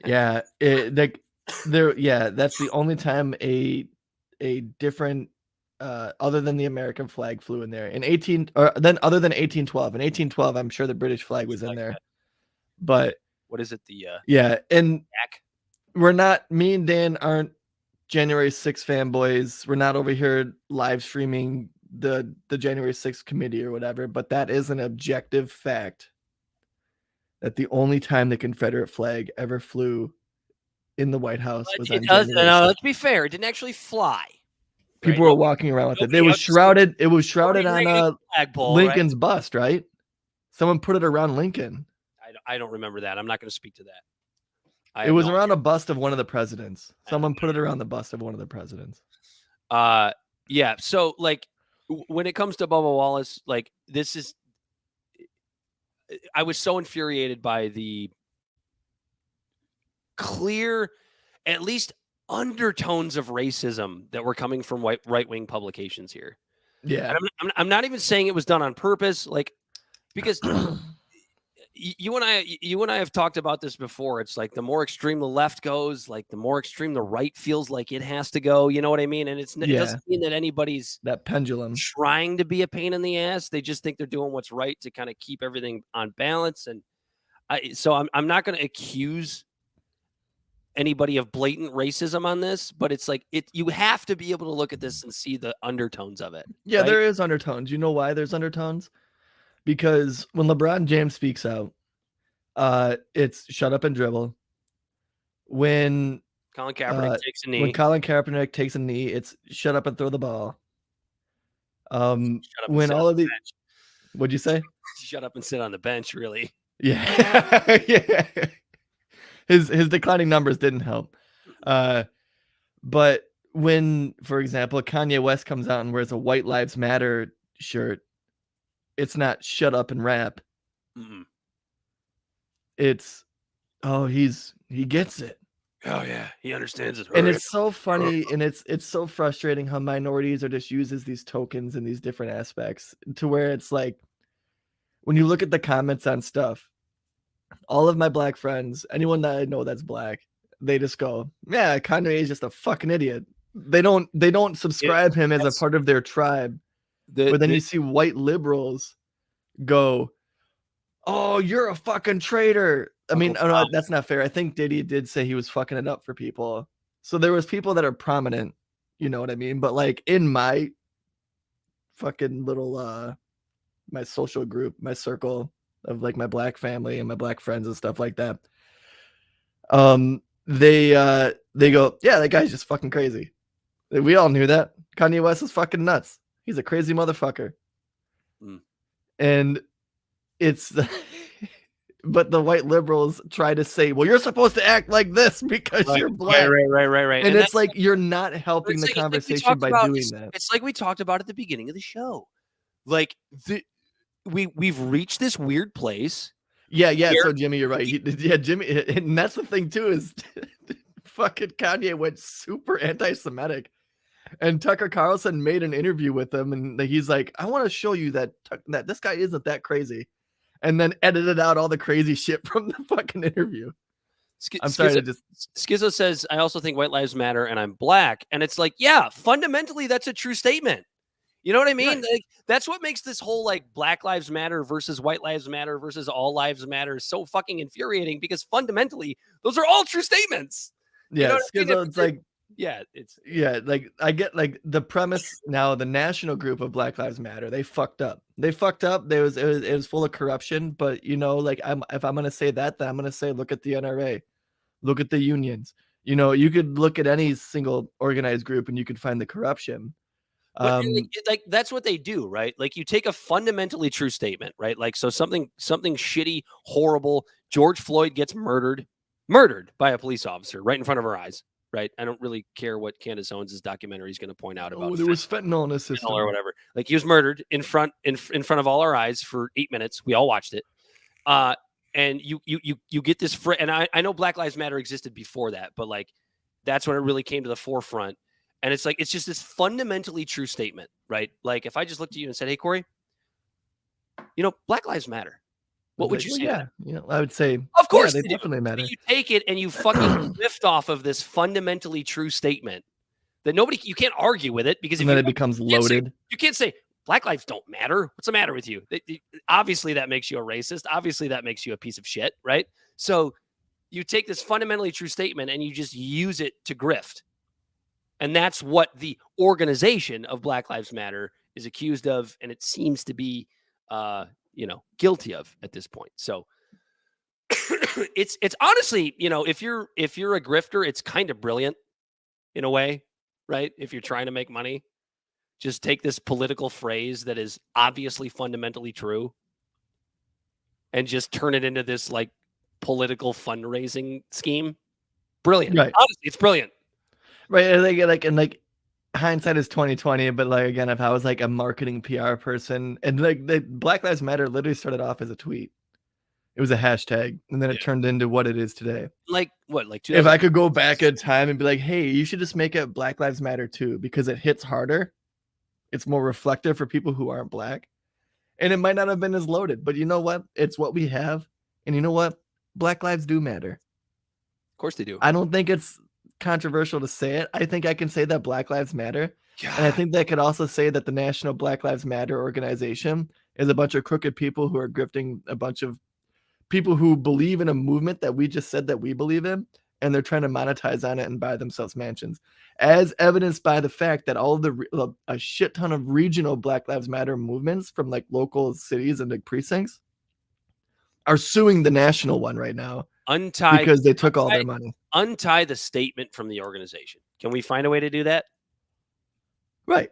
Yeah, that's the only time a different other than the American flag flew in there. In other than 1812. In 1812, I'm sure the British flag was in there. But
what is it?
And me and Dan aren't January 6th fanboys. We're not over here live streaming the January 6th committee or whatever, but that is an objective fact that the only time the Confederate flag ever flew in the White House was on January 6th.
No, let's be fair. It didn't actually fly.
People were walking around with it. It was shrouded. It was shrouded on Lincoln's bust, right? Someone put it around Lincoln.
I don't remember that. I'm not going to speak to that.
It was around a bust of one of the presidents. Someone put it around the bust of one of the presidents.
Yeah. So, like, when it comes to Bubba Wallace, like, I was so infuriated by the clear, at least undertones of racism that were coming from right-wing publications here.
Yeah.
And I'm not even saying it was done on purpose, like, because you and I have talked about this before. It's like the more extreme the left goes, like the more extreme the right feels like it has to go. You know what I mean? And it doesn't mean that anybody's
that pendulum
trying to be a pain in the ass. They just think they're doing what's right to kind of keep everything on balance. And so I'm not going to accuse anybody of blatant racism on this, but it's like you have to be able to look at this and see the undertones of it.
Yeah, right? There is undertones. You know why there's undertones? Because when LeBron James speaks out, it's shut up and dribble. When
Colin Kaepernick takes a knee.
When Colin Kaepernick takes a knee, it's shut up and throw the ball. When all of these, what'd you say?
Shut up and sit on the bench, really.
Yeah. Yeah. His declining numbers didn't help. But when, for example, Kanye West comes out and wears a White Lives Matter shirt, it's not shut up and rap.
Mm-mm.
It's, he gets it.
Oh yeah, he understands it.
And it's so funny, and it's so frustrating how minorities are just used as these tokens in these different aspects, to where it's like, when you look at the comments on stuff, all of my black friends, anyone that I know that's black, they just go, yeah, Kanye is just a fucking idiot. They don't subscribe him as a part of their tribe. But then you see white liberals go, oh, you're a fucking traitor. I mean, no, that's not fair. I think Diddy did say he was fucking it up for people. So there was people that are prominent, you know what I mean? But like in my fucking little, my social group, my circle of like my black family and my black friends and stuff like that, they go, yeah, that guy's just fucking crazy. We all knew that. Kanye West is fucking nuts. He's a crazy motherfucker. And it's but the white liberals try to say, well, you're supposed to act like this because you're black.
Right.
And it's like you're not helping the conversation by doing that.
It's like we talked about at the beginning of the show. Like we've reached this weird place.
Yeah. So Jimmy, you're right. Jimmy, and that's the thing too, is fucking Kanye went super anti-Semitic. And Tucker Carlson made an interview with him, and he's like, I want to show you that this guy isn't that crazy. And then edited out all the crazy shit from the fucking interview. I'm sorry to just...
Schizo says, I also think white lives matter and I'm black. And it's like, yeah, fundamentally, that's a true statement. You know what I mean?
Right.
Like, that's what makes this whole like Black Lives Matter versus white lives matter versus all lives matter so fucking infuriating, because fundamentally, those are all true statements.
Yeah,
you know what I mean?
it's like...
Yeah,
like I get like the premise now. The national group of Black Lives Matter, they fucked up. It was full of corruption. But you know, like if I'm gonna say that, then I'm gonna say look at the NRA, look at the unions. You know, you could look at any single organized group and you could find the corruption.
But like that's what they do, right? Like you take a fundamentally true statement, right? Like so something shitty, horrible. George Floyd gets murdered by a police officer right in front of our eyes. Right. I don't really care what Candace Owens' documentary is going to point out about.
There was fentanyl in the system
or whatever. Like he was murdered in front of all our eyes for 8 minutes. We all watched it. And you get this. And I know Black Lives Matter existed before that, but like that's when it really came to the forefront. And it's like it's just this fundamentally true statement, right? Like if I just looked at you and said, "Hey, Corey, you know, Black Lives matter." What would you say?
Yeah, I would say,
of course,
they definitely matter.
You take it and you fucking lift off of this fundamentally true statement that you can't argue with it, because
then it becomes loaded.
You can't say Black lives don't matter. What's the matter with you? Obviously, that makes you a racist. Obviously, that makes you a piece of shit, right? So you take this fundamentally true statement and you just use it to grift, and that's what the organization of Black Lives Matter is accused of, and it seems to be, guilty of at this point. So it's honestly, if you're a grifter, it's kind of brilliant in a way, right? If you're trying to make money, just take this political phrase that is obviously fundamentally true and just turn it into this like political fundraising scheme. Brilliant.
Right.
Honestly, it's brilliant.
Right. And hindsight is 2020, but like again, if I was like a marketing PR person, and like the Black Lives Matter literally started off as a tweet, it was a hashtag, and then it turned into what it is today.
Like what? Like
if I could go back in time and be like, hey, you should just make it Black Lives Matter too, because it hits harder, it's more reflective for people who aren't black, and it might not have been as loaded, but you know what? It's what we have, and you know what? Black lives do matter.
Of course they do.
I don't think it's controversial to say it. I think I can say that Black Lives Matter. God. And I think that could also say that the National Black Lives Matter organization is a bunch of crooked people who are grifting a bunch of people who believe in a movement that we just said that we believe in, and they're trying to monetize on it and buy themselves mansions, as evidenced by the fact that all of a shit ton of regional Black Lives Matter movements from like local cities and like precincts are suing the national one right now. Because they took all their money.
Untie the statement from the organization. Can we find a way to do that?
Right.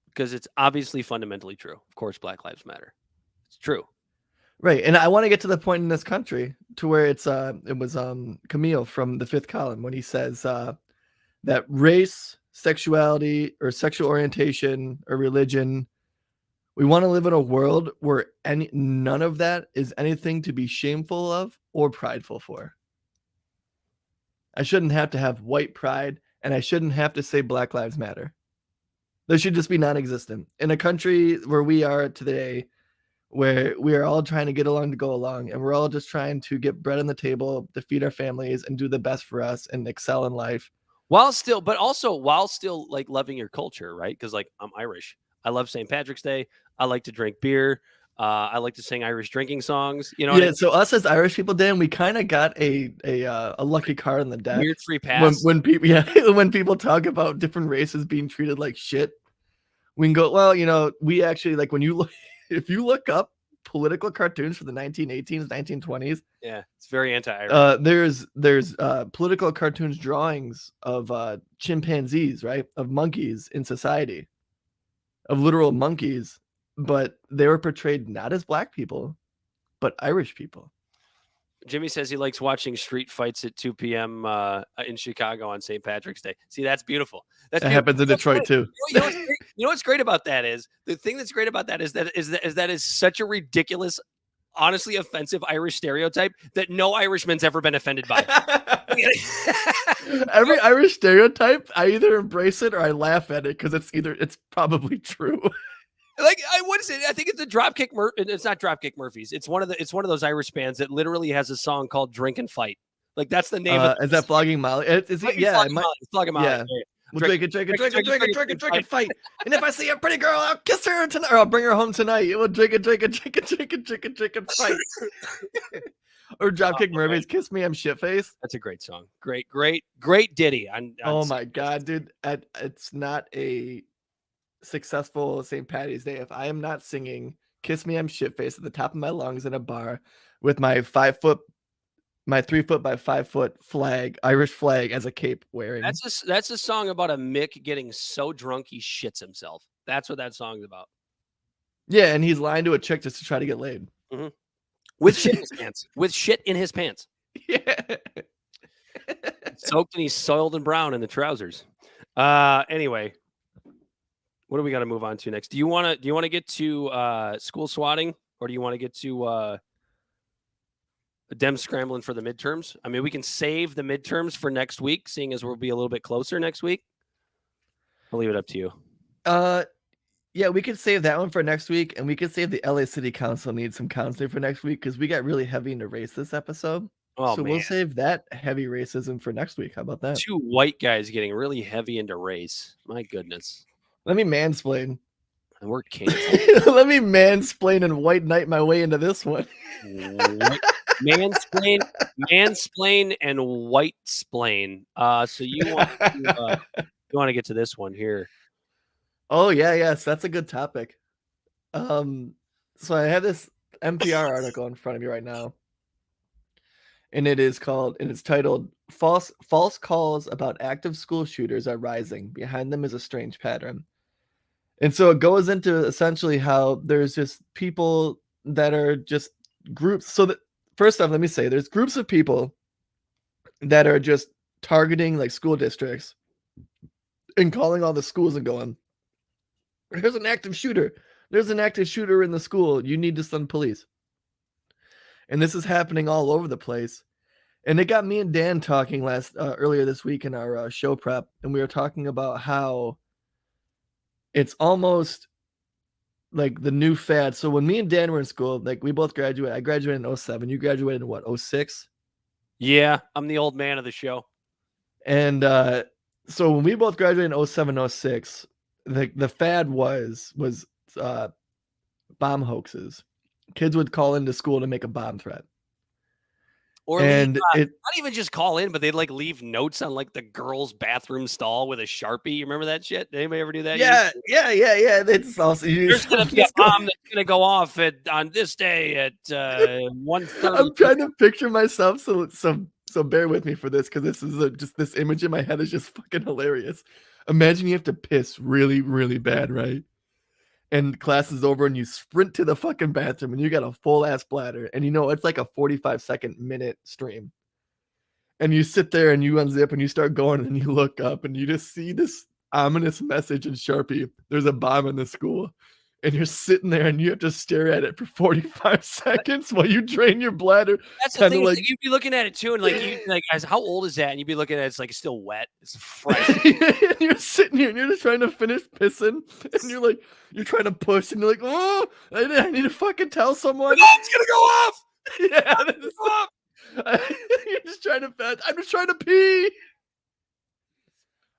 Because it's obviously fundamentally true. Of course, Black Lives Matter. It's true.
Right. And I want to get to the point in this country to where it was Camille from the Fifth Column when he says that race, sexuality, or sexual orientation or religion, we want to live in a world where none of that is anything to be shameful of or prideful for. I shouldn't have to have white pride, and I shouldn't have to say Black Lives Matter. They should just be non-existent. In a country where we are today, where we are all trying to get along to go along, and we're all just trying to get bread on the table, to feed our families, and do the best for us and excel in life.
While still like loving your culture, right? Because like I'm Irish. I love St. Patrick's Day. I like to drink beer. I like to sing Irish drinking songs. You know.
Yeah. So us as Irish people, Dan, we kind of got a lucky card in the deck.
Weird free pass.
When people talk about different races being treated like shit, we can go, well, we actually like if you look up political cartoons for the 1918s, 1920s.
Yeah, it's very anti-Irish.
There's political cartoons drawings of chimpanzees, right? Of monkeys in society. Of literal monkeys, but they were portrayed not as black people, but Irish people.
Jimmy says he likes watching street fights at 2 p.m. In Chicago on St. Patrick's Day. See, that's beautiful. That
happens in Detroit too.
You know what's great about that is the thing that's great about that is that is such a ridiculous honestly offensive Irish stereotype that no Irishman's ever been offended by.
Every Irish stereotype, I either embrace it or I laugh at it because it's probably true.
Like, what is it? I think it's the Dropkick it's not Dropkick Murphys. It's one of those Irish bands that literally has a song called "Drink and Fight." Like, that's the name of.
Is that Flogging Molly?
Flogging Molly.
Yeah. We'll drink and fight. And if I see a pretty girl, I'll kiss her tonight, or I'll bring her home tonight. We'll drink and fight. Or Dropkick Murphys, "Kiss Me, I'm Shitface."
That's a great song. Great ditty.
Oh my god, dude! It's not a successful St. Patty's Day if I am not singing "Kiss Me, I'm Shitface" at the top of my lungs in a bar with my 3 foot by 5 foot flag, Irish flag as a cape wearing.
That's a song about a Mick getting so drunk he shits himself. That's what that song's about.
Yeah, and he's lying to a chick just to try to get laid.
Mm-hmm. With shit in his pants. With shit in his pants.
Yeah.
Soaked and he's soiled and brown in the trousers. Anyway, what do we got to move on to next? Do you want to get to school swatting, or do you want to get to Dem scrambling for the midterms? I mean, we can save the midterms for next week, seeing as we'll be a little bit closer next week. I'll leave it up to you.
Yeah, we could save that one for next week, and we could save the LA City Council needs some counseling for next week because we got really heavy into race this episode.
Oh,
so
man.
We'll save that heavy racism for next week. How about that?
2 white guys getting really heavy into race. My goodness.
Let me mansplain.
And we're canceled.
Let me mansplain and white knight my way into this one.
Mansplain and white splain. So you want to get to this one here.
Oh yeah, yes, that's a good topic. So I have this NPR article in front of me right now, and it's titled "False Calls About Active School Shooters Are Rising. Behind Them is a Strange Pattern." And so it goes into essentially how there's just people that are just groups. So that first off, let me say there's groups of people that are just targeting like school districts and calling all the schools and going, "There's an active shooter. There's an active shooter in the school. You need to send police." And this is happening all over the place. And it got me and Dan talking earlier this week in our show prep, and we were talking about how it's almost like the new fad. So when me and Dan were in school, like we both graduated. I graduated in 2007. You graduated in what, 2006?
Yeah, I'm the old man of the show.
And so when we both graduated in 2007, 2006, the fad was bomb hoaxes. Kids would call into school to make a bomb threat.
Or not even just call in, but they'd like leave notes on like the girls' bathroom stall with a Sharpie. You remember that shit? Did anybody ever do that?
Yeah. It's also
there's gonna be a bomb that's gonna go off on this day at 1:30.
I'm trying to picture myself, so bear with me for this because this is just this image in my head is just fucking hilarious. Imagine you have to piss really, really bad, right? And class is over and you sprint to the fucking bathroom and you got a full ass bladder. And it's like a 45-minute stream. And you sit there and you unzip and you start going and you look up and you just see this ominous message in Sharpie. There's a bomb in the school. And you're sitting there and you have to stare at it for 45 seconds while you drain your bladder.
That's the thing. Like, you'd be looking at it too, and as how old is that? And you'd be looking at it, it's like it's still wet, it's fresh.
And you're sitting here and you're just trying to finish pissing, and you're trying to push, and you're like, "Oh, I need to fucking tell someone."
Oh, it's gonna go off.
Yeah, you're just trying to. I'm just trying to pee.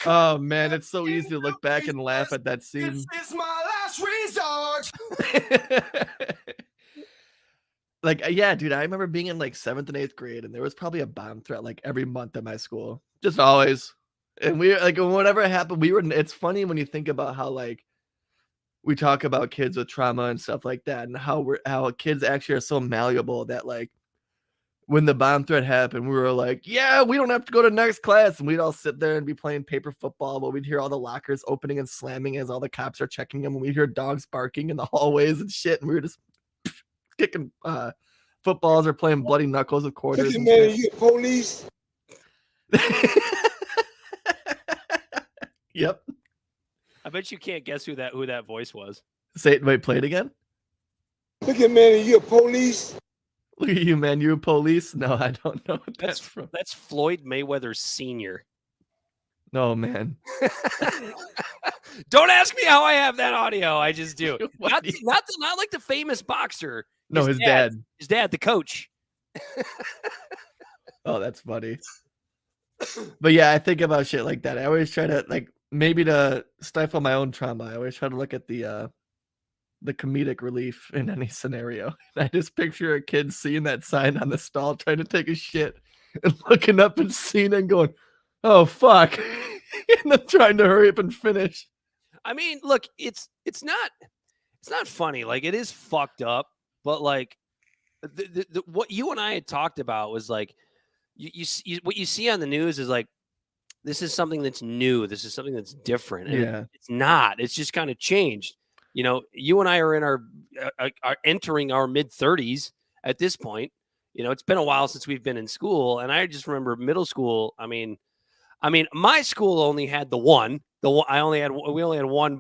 Oh man, it's so easy to look back and laugh at that scene.
This is my last resort.
Yeah, dude, I remember being in like 7th and 8th grade, and there was probably a bomb threat like every month at my school, just always. And we like whatever happened, it's funny when you think about how like we talk about kids with trauma and stuff like that, and how kids actually are so malleable that like when the bomb threat happened, we were like, yeah, we don't have to go to next class. And we'd all sit there and be playing paper football, but we'd hear all the lockers opening and slamming as all the cops are checking them. And we'd hear dogs barking in the hallways and shit. And we were just kicking footballs or playing bloody knuckles with quarters.
Man, you police.
Yep.
I bet you can't guess who that voice was.
Wait, play it again.
Look at man, you a police?
Look at you, man. You a police? No, I don't know what that's
That's
from.
that's Floyd Mayweather Sr.
No, man.
Don't ask me how I have that audio. I just do.
What
Not,
do you-
not like the famous boxer.
No, his dad.
His dad, the coach.
Oh, that's funny. But yeah, I think about shit like that. I always try to, like, maybe to stifle my own trauma, I always try to look at the comedic relief in any scenario. I just picture a kid seeing that sign on the stall trying to take a shit and looking up and seeing it and going, oh fuck. And then trying to hurry up and finish.
I mean, look, it's not funny. Like, it is fucked up, but like what you and I had talked about was like you what you see on the news is like, this is something that's new. This is something that's different. And
Yeah.
it's not. It's just kind of changed. You know, you and I are in our are entering our mid-30s at this point. You know, it's been a while since we've been in school, and I just remember middle school. I mean, my school only had the one. We only had one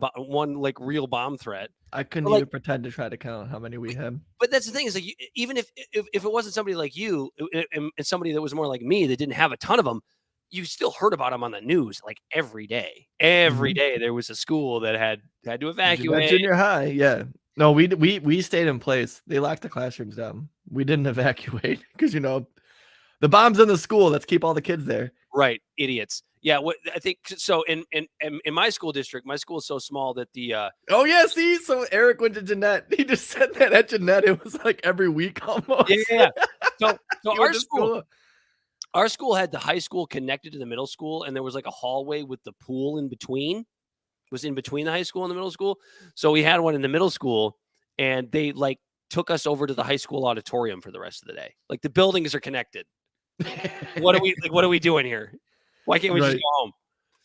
like real bomb threat.
I couldn't
But, like,
even pretend to try to count how many we had.
But that's the thing is, like, even if it wasn't somebody like you and somebody that was more like me that didn't have a ton of them, you still heard about them on the news like every day. Every day there was a school that had to evacuate.
Junior high, yeah. No, we stayed in place. They locked the classrooms down. We didn't evacuate because, you know, the bomb's in the school. Let's keep all the kids there.
Right, idiots. Yeah, what I think so in my school district, my school is so small that the
Oh yeah, see, so Eric went to Jeanette. He just said that at Jeanette. It was like every week almost.
yeah. So
He
our
went to
school. Our school had the high school connected to the middle school, and there was like a hallway with the pool in between. It was in between the high school and the middle school. So we had one in the middle school, and they like took us over to the high school auditorium for the rest of the day. Like, the buildings are connected. What are we doing here? Why can't we just go home?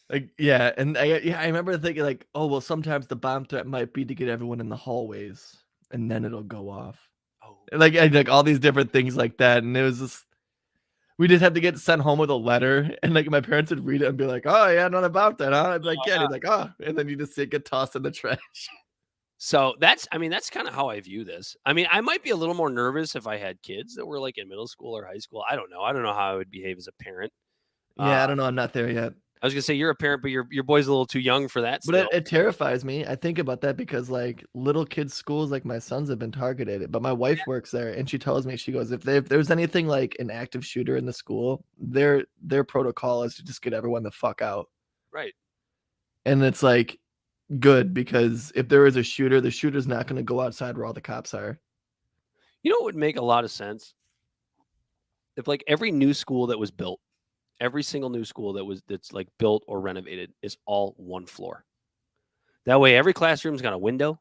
Like, yeah, and I remember thinking like, oh well, sometimes the bomb threat might be to get everyone in the hallways, and then it'll go off.
Oh,
Like all these different things like that, and it was just. We just had to get sent home with a letter, and like my parents would read it and be like, "Oh yeah, not about that, huh?" I'd be like, "Yeah," and he's like, "Oh," and then you just see it get tossed in the trash.
so that's kind of how I view this. I mean, I might be a little more nervous if I had kids that were like in middle school or high school. I don't know. I don't know how I would behave as a parent.
Yeah, I don't know. I'm not there yet.
I was gonna say you're a parent, but your boy's a little too young for that.
But it terrifies me. I think about that because like little kids' schools, like my sons have been targeted. But my wife works there, and she tells me, she goes, if there's anything like an active shooter in the school, their protocol is to just get everyone the fuck out.
Right.
And it's like good, because if there is a shooter, the shooter's not going to go outside where all the cops are.
You know what would make a lot of sense? If like every new school that was built, every single new school that's like built or renovated is all one floor. That way, every classroom's got a window,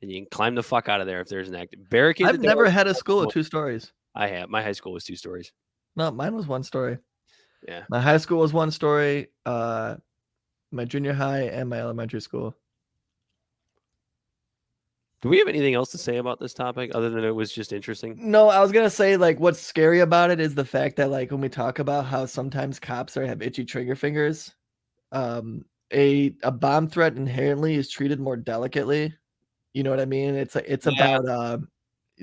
and you can climb the fuck out of there if there's an active barricade.
I've never had a school with 2 stories.
I have. My high school was 2 stories.
No, mine was 1 story.
Yeah.
My high school was 1 story. My junior high and my elementary school.
Do we have anything else to say about this topic other than it was just interesting?
No, I was gonna say like what's scary about it is the fact that like when we talk about how sometimes cops have itchy trigger fingers, a bomb threat inherently is treated more delicately. You know what I mean? It's about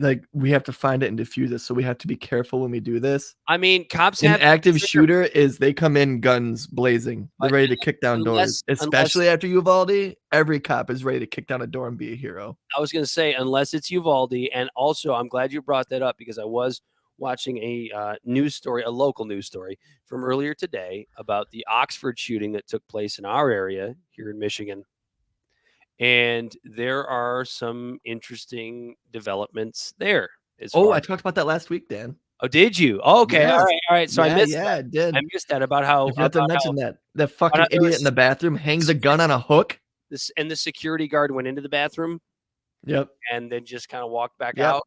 like we have to find it and defuse it, so we have to be careful when we do this.
I mean, cops
An
have
active shooter is they come in guns blazing. They're ready to kick down doors. Especially after Uvalde, every cop is ready to kick down a door and be a hero.
I was going to say, unless it's Uvalde, and also I'm glad you brought that up because I was watching a news story, a local news story from earlier today about the Oxford shooting that took place in our area here in Michigan. And there are some interesting developments there.
I talked about that last week, Dan.
Oh, did you? Oh, okay.
Yes.
All right. So I missed
that.
I
did.
I missed that about how.
I forgot to mention that fucking
about how
idiot in the bathroom hangs a gun on a hook.
The security guard went into the bathroom.
Yep.
And then just kind of walked back out.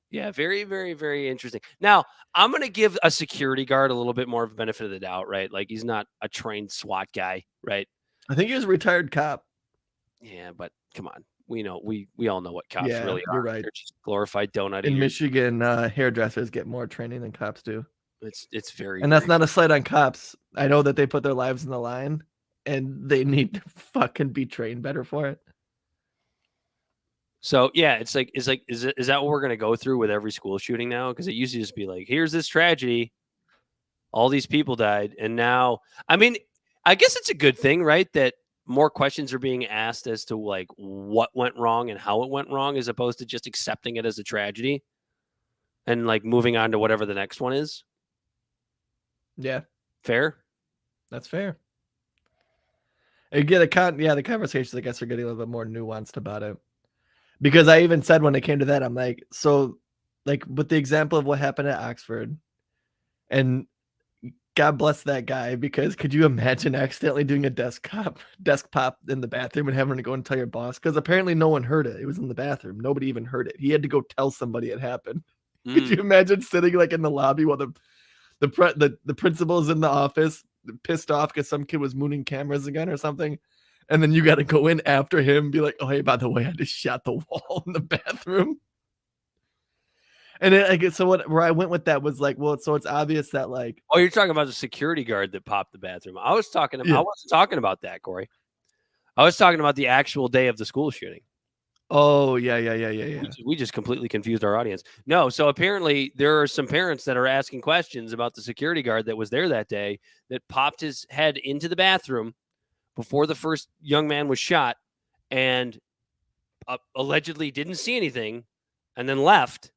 Yeah, very, very, very interesting. Now, I'm going to give a security guard a little bit more of a benefit of the doubt, right? Like, he's not a trained SWAT guy, right?
I think he was a retired cop.
Yeah, but come on. We know we all know what cops really are.
You're right.
They're just glorified donut.
In Michigan, hairdressers get more training than cops do.
It's very,
and that's not a slight on cops. I know that they put their lives in the line, and they need to fucking be trained better for it.
So yeah, is that what we're gonna go through with every school shooting now? Because it used to just be like, here's this tragedy, all these people died, and now, I mean, I guess it's a good thing, right? That more questions are being asked as to like what went wrong and how it went wrong, as opposed to just accepting it as a tragedy and like moving on to whatever the next one is.
Yeah,
Fair.
that's fair. Again, the conversations, I guess, are getting a little bit more nuanced about it. Because I even said when it came to that, I'm like, so, like, with the example of what happened at Oxford, and God bless that guy, because could you imagine accidentally doing a desk pop in the bathroom and having to go and tell your boss? Because apparently no one heard it. It was in the bathroom. Nobody even heard it. He had to go tell somebody it happened. Could you imagine sitting like in the lobby while the principal's in the office, pissed off because some kid was mooning cameras again or something? And then you got to go in after him and be like, oh, hey, by the way, I just shot the wall in the bathroom. And I guess so. Where I went with that was like, well, so it's obvious that like,
oh, you're talking about the security guard that popped the bathroom. I wasn't talking about that, Corey. I was talking about the actual day of the school shooting.
Oh, yeah.
We just completely confused our audience. No, so apparently there are some parents that are asking questions about the security guard that was there that day that popped his head into the bathroom before the first young man was shot and allegedly didn't see anything and then left.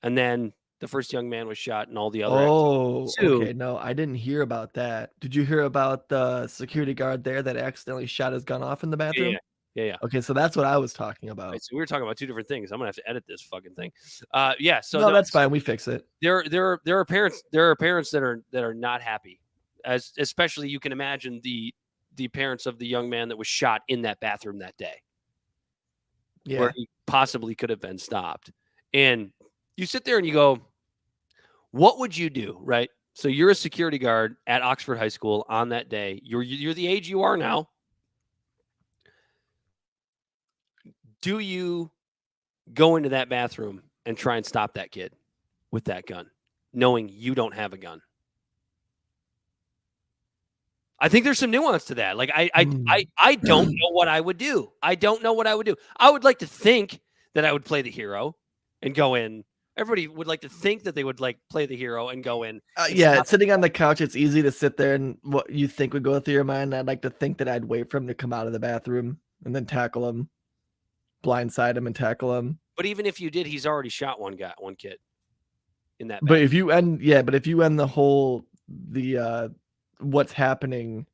And then the first young man was shot and all the other.
Oh, okay. No, I didn't hear about that. Did you hear about the security guard there that accidentally shot his gun off in the bathroom?
Yeah.
Okay, so that's what I was talking about.
Right, so we were talking about two different things. I'm gonna have to edit this fucking thing. Yeah. So
no, that's fine. We fix it.
There are parents that are not happy, as especially you can imagine the parents of the young man that was shot in that bathroom that day, where he possibly could have been stopped. And you sit there and you go, what would you do, right? So you're a security guard at Oxford High School on that day. You're the age you are now. Do you go into that bathroom and try and stop that kid with that gun, knowing you don't have a gun? I think there's some nuance to that. Like I don't know what I would do. I don't know what I would do. I would like to think that I would play the hero and go in. Everybody would like to think that they would like play the hero and go in.
Yeah, sitting on the couch, it's easy to sit there and what you think would go through your mind. I'd like to think that I'd wait for him to come out of the bathroom and then tackle him, blindside him and tackle him.
But even if you did, he's already shot one kid in that.
But if you end the whole what's happening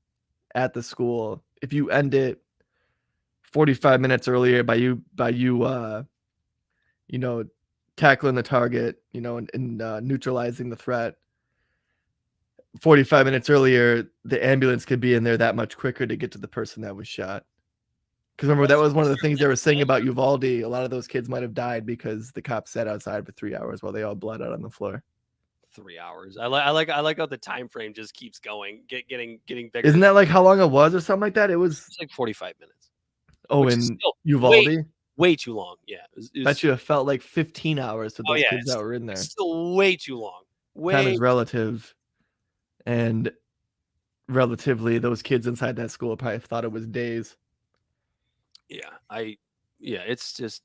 at the school, if you end it 45 minutes earlier by you tackling the target, and neutralizing the threat, 45 minutes earlier, the ambulance could be in there that much quicker to get to the person that was shot. Because remember, that was one of the things they were saying about Uvalde. A lot of those kids might have died because the cops sat outside for 3 hours while they all bled out on the floor.
3 hours. I like how the time frame just keeps going, getting bigger.
Isn't that like how long it was or something like that? It's
like 45 minutes.
Oh, in Uvalde?
Way too long. Yeah.
Bet you it felt like 15 hours to those kids that were in there.
Still way too long.
Time is relative. And relatively, those kids inside that school probably thought it was days.
It's just,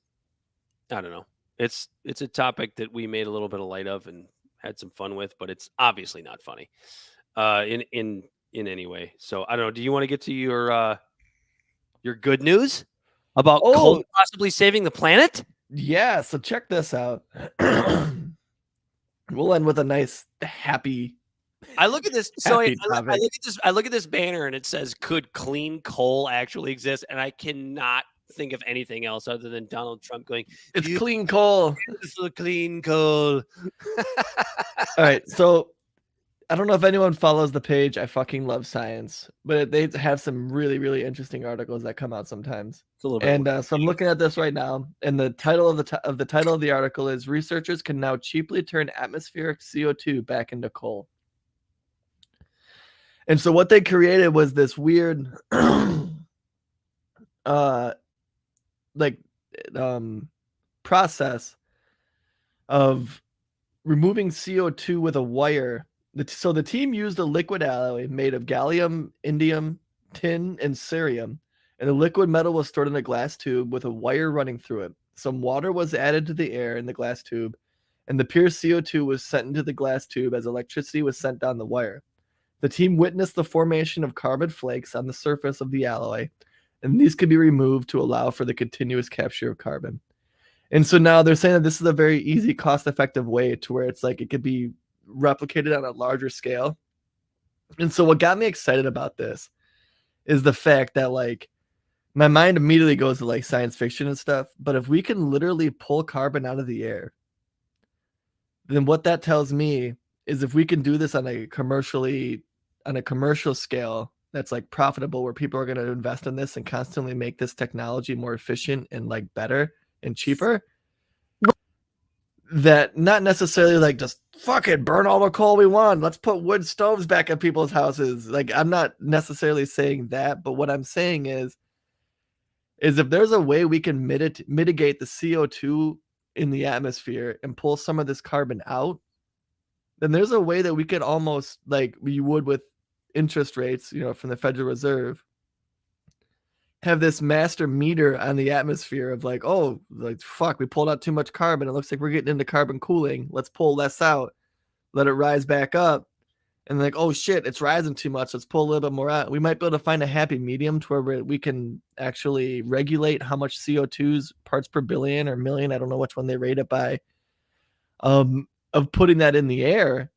I don't know. It's a topic that we made a little bit of light of and had some fun with, but it's obviously not funny in any way. So I don't know. Do you want to get to your good news about coal possibly saving the planet?
Yeah. So check this out. We'll end with a nice happy.
I look at this. So I look at this banner and it says, "Could clean coal actually exist?" And I cannot think of anything else other than Donald Trump going,
"It's clean coal.
It's a clean coal."
All right. So I don't know if anyone follows the page. I fucking love science, but they have some really, really interesting articles that come out sometimes.
It's a little bit.
And so I'm looking at this right now, and the title of the article is "Researchers can now cheaply turn atmospheric CO2 back into coal." And so what they created was this weird, process of removing CO2 with a wire. So the team used a liquid alloy made of gallium, indium, tin, and cerium, and the liquid metal was stored in a glass tube with a wire running through it. some water was added to the air in the glass tube, and the pure CO2 was sent into the glass tube as electricity was sent down the wire. The team witnessed the formation of carbon flakes on the surface of the alloy, and these could be removed to allow for the continuous capture of carbon. And so now they're saying that this is a very easy, cost-effective way to where it's like it could be replicated on a larger scale. And so what got me excited about this is the fact that like my mind immediately goes to like science fiction and stuff. But if we can literally pull carbon out of the air, then what that tells me is if we can do this on a commercial scale that's like profitable, where people are going to invest in this and constantly make this technology more efficient and like better and cheaper, that not necessarily like just fucking burn all the coal we want, let's put wood stoves back at people's houses. Like, I'm not necessarily saying that, but what I'm saying is if there's a way we can mitigate the CO2 in the atmosphere and pull some of this carbon out, then there's a way that we could almost, like we would with interest rates, from the Federal Reserve, have this master meter on the atmosphere of like, oh, like, fuck, we pulled out too much carbon. It looks like we're getting into carbon cooling. Let's pull less out, let it rise back up. And like, oh shit, it's rising too much. Let's pull a little bit more out. We might be able to find a happy medium to where we can actually regulate how much CO2's parts per billion or million, I don't know which one they rate it by, of putting that in the air.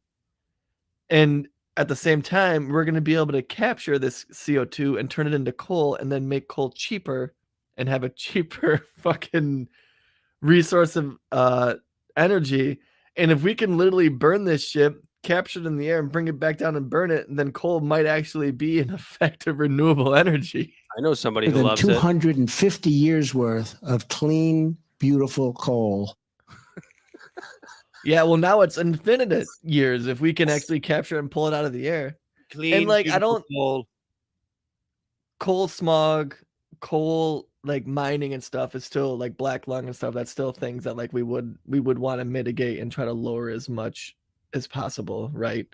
And at the same time, we're going to be able to capture this CO2 and turn it into coal and then make coal cheaper and have a cheaper fucking resource of energy. And if we can literally burn this shit, capture it in the air and bring it back down and burn it, and then coal might actually be an effective renewable energy.
I know somebody who
Than
loves
250 years worth of clean, beautiful coal.
Yeah, well, now it's infinite years if we can actually capture and pull it out of the air.
Clean,
and like, I don't
coal.
Coal smog, coal like mining and stuff is still like black lung and stuff. That's still things that like we would want to mitigate and try to lower as much as possible, right?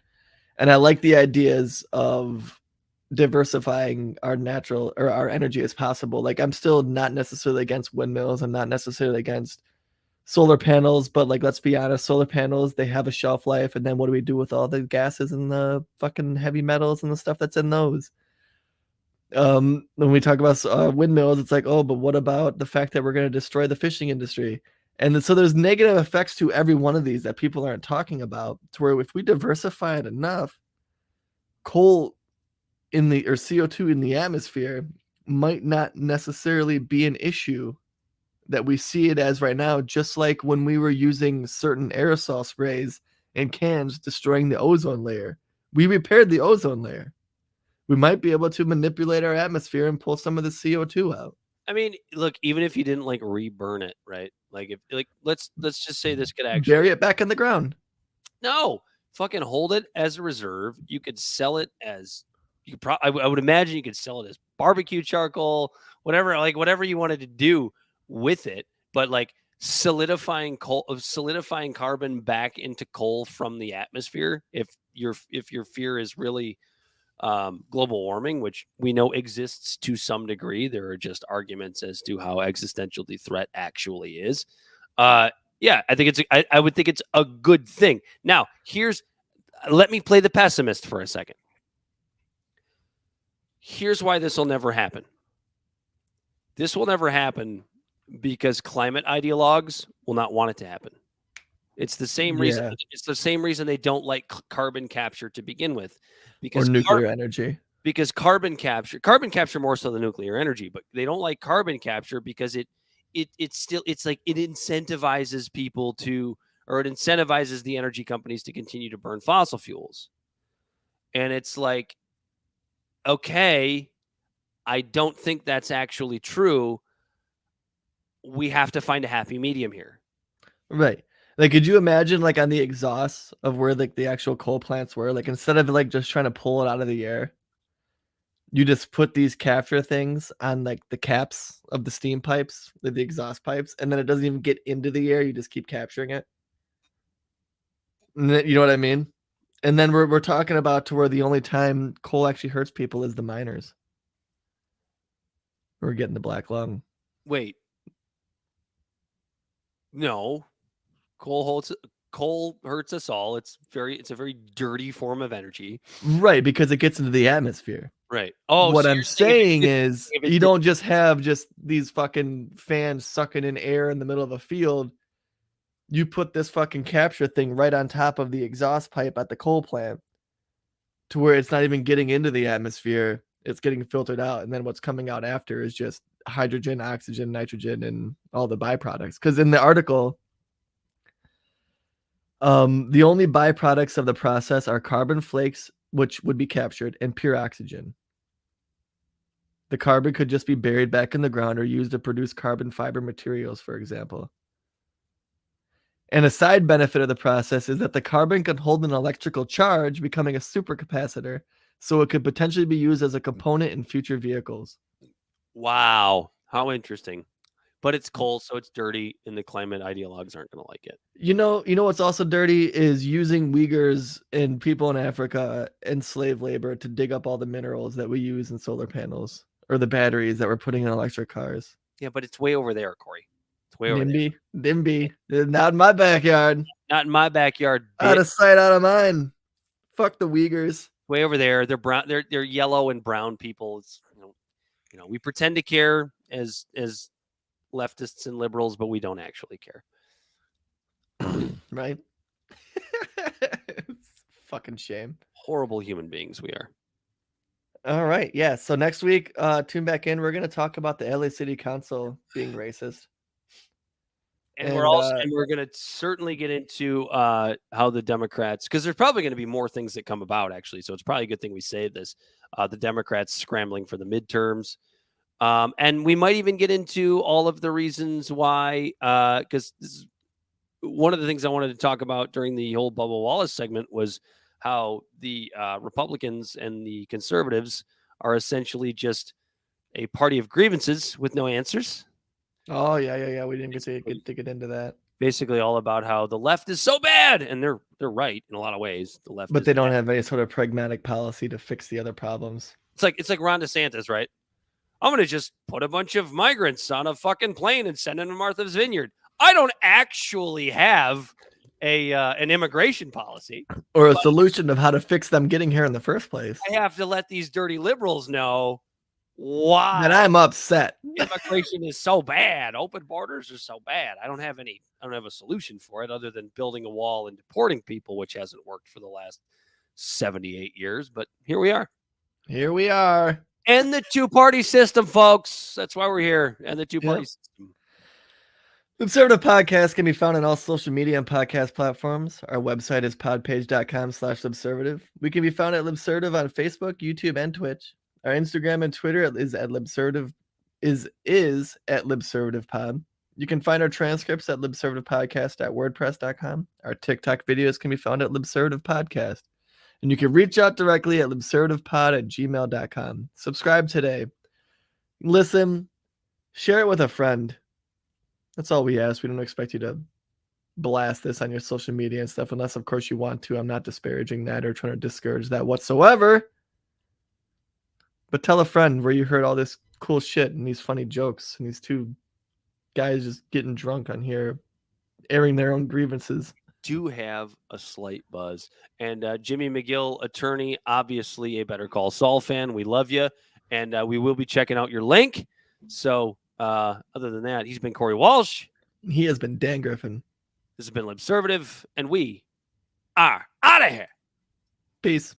And I like the ideas of diversifying our natural or our energy as possible. Like, I'm still not necessarily against windmills. I'm not necessarily against solar panels, but like, let's be honest, solar panels, they have a shelf life. And then what do we do with all the gases and the fucking heavy metals and the stuff that's in those? When we talk about windmills, it's like, oh, but what about the fact that we're going to destroy the fishing industry? And so there's negative effects to every one of these that people aren't talking about, to where if we diversify it enough, coal or CO2 in the atmosphere might not necessarily be an issue that we see it as right now, just like when we were using certain aerosol sprays and cans destroying the ozone layer. We repaired the ozone layer. We might be able to manipulate our atmosphere and pull some of the CO2 out.
I mean, look, even if you didn't like reburn it, right? Like, if like let's just say this could actually
bury it back in the ground.
No, fucking hold it as a reserve. You could sell it as I would imagine you could sell it as barbecue charcoal, whatever you wanted to do with it. But like solidifying carbon back into coal from the atmosphere, if your fear is really global warming, which we know exists to some degree. There are just arguments as to how existential the threat actually is. Yeah, I think I would think it's a good thing. Now, let me play the pessimist for a second. Here's why this will never happen. This will never happen because climate ideologues will not want it to happen. It's the same reason. Yeah. It's the same reason they don't like carbon capture to begin with, because
or nuclear energy.
Because carbon capture more so than nuclear energy, but they don't like carbon capture because it incentivizes people to, or it incentivizes the energy companies to continue to burn fossil fuels. And it's like, okay, I don't think that's actually true. We have to find a happy medium here.
Right. Like, could you imagine like on the exhausts of where like the actual coal plants were, like instead of like just trying to pull it out of the air, you just put these capture things on like the caps of the steam pipes, the exhaust pipes, and then it doesn't even get into the air. You just keep capturing it. And then, you know what I mean? And then we're talking about to where the only time coal actually hurts people is the miners. We're getting the black lung.
Wait. No, coal hurts us all. It's a very dirty form of energy.
Right, because it gets into the atmosphere.
Right. Oh,
What
so
I'm
you're saying
saying is
if it
you
did-
don't just have just these fucking fans sucking in air in the middle of a field. You put this fucking capture thing right on top of the exhaust pipe at the coal plant to where it's not even getting into the atmosphere. It's getting filtered out. And then what's coming out after is just hydrogen, oxygen, nitrogen, and all the byproducts. Because in the article, the only byproducts of the process are carbon flakes, which would be captured, and pure oxygen. The carbon could just be buried back in the ground or used to produce carbon fiber materials, for example. And a side benefit of the process is that the carbon can hold an electrical charge, becoming a supercapacitor, so it could potentially be used as a component in future vehicles.
Wow, how interesting. But it's coal, so it's dirty, and the climate ideologues aren't going to like it.
You know what's also dirty is using Uyghurs and people in Africa and slave labor to dig up all the minerals that we use in solar panels or the batteries that we're putting in electric cars.
Yeah, but it's way over there, Corey. It's way over there.
NIMBY, not in my backyard.
Not in my backyard.
Out of sight, out of mind. Fuck the Uyghurs.
Way over there. They're brown. They're yellow and brown people. It's you know, we pretend to care as leftists and liberals, but we don't actually care.
Right? It's fucking shame.
Horrible human beings we are.
All right. Yeah. So next week, tune back in. We're going to talk about the LA City Council being racist.
And we're going to certainly get into how the Democrats, because there's probably going to be more things that come about, actually. So it's probably a good thing we say this. The Democrats scrambling for the midterms. And we might even get into all of the reasons why, because this is one of the things I wanted to talk about during the whole Bubba Wallace segment was how the Republicans and the conservatives are essentially just a party of grievances with no answers.
Oh, yeah. We didn't get to get into that.
Basically all about how the left is so bad, and they're right in a lot of ways. The left,
but they don't have any sort of pragmatic policy to fix the other problems.
It's like Ron DeSantis, right? I'm going to just put a bunch of migrants on a fucking plane and send them to Martha's Vineyard. I don't actually have an immigration policy
or a solution of how to fix them getting here in the first place.
I have to let these dirty liberals know why.
And I'm upset.
Immigration is so bad. Open borders are so bad. I don't have a solution for it other than building a wall and deporting people, which hasn't worked for the last 78 years. But here we are.
Here we are.
And the two-party system, folks. That's why we're here. And the two-party system.
Libservative Podcast can be found on all social media and podcast platforms. Our website is podpage.com/Libservative. We can be found at Libservative on Facebook, YouTube, and Twitch. Our Instagram and Twitter is at Libservative is at LibservativePod. You can find our transcripts at libservativepodcast.wordpress.com. Our TikTok videos can be found at Libservative Podcast. And you can reach out directly at libservativepod@gmail.com. Subscribe today. Listen, share it with a friend. That's all we ask. We don't expect you to blast this on your social media and stuff, unless, of course, you want to. I'm not disparaging that or trying to discourage that whatsoever. But tell a friend where you heard all this cool shit and these funny jokes and these two guys just getting drunk on here, airing their own grievances.
Do have a slight buzz. And Jimmy McGill, attorney, obviously a Better Call Saul fan. We love you. And we will be checking out your link. So other than that, he's been Corey Walsh.
He has been Dan Griffin.
This has been Libservative, and we are out of here.
Peace.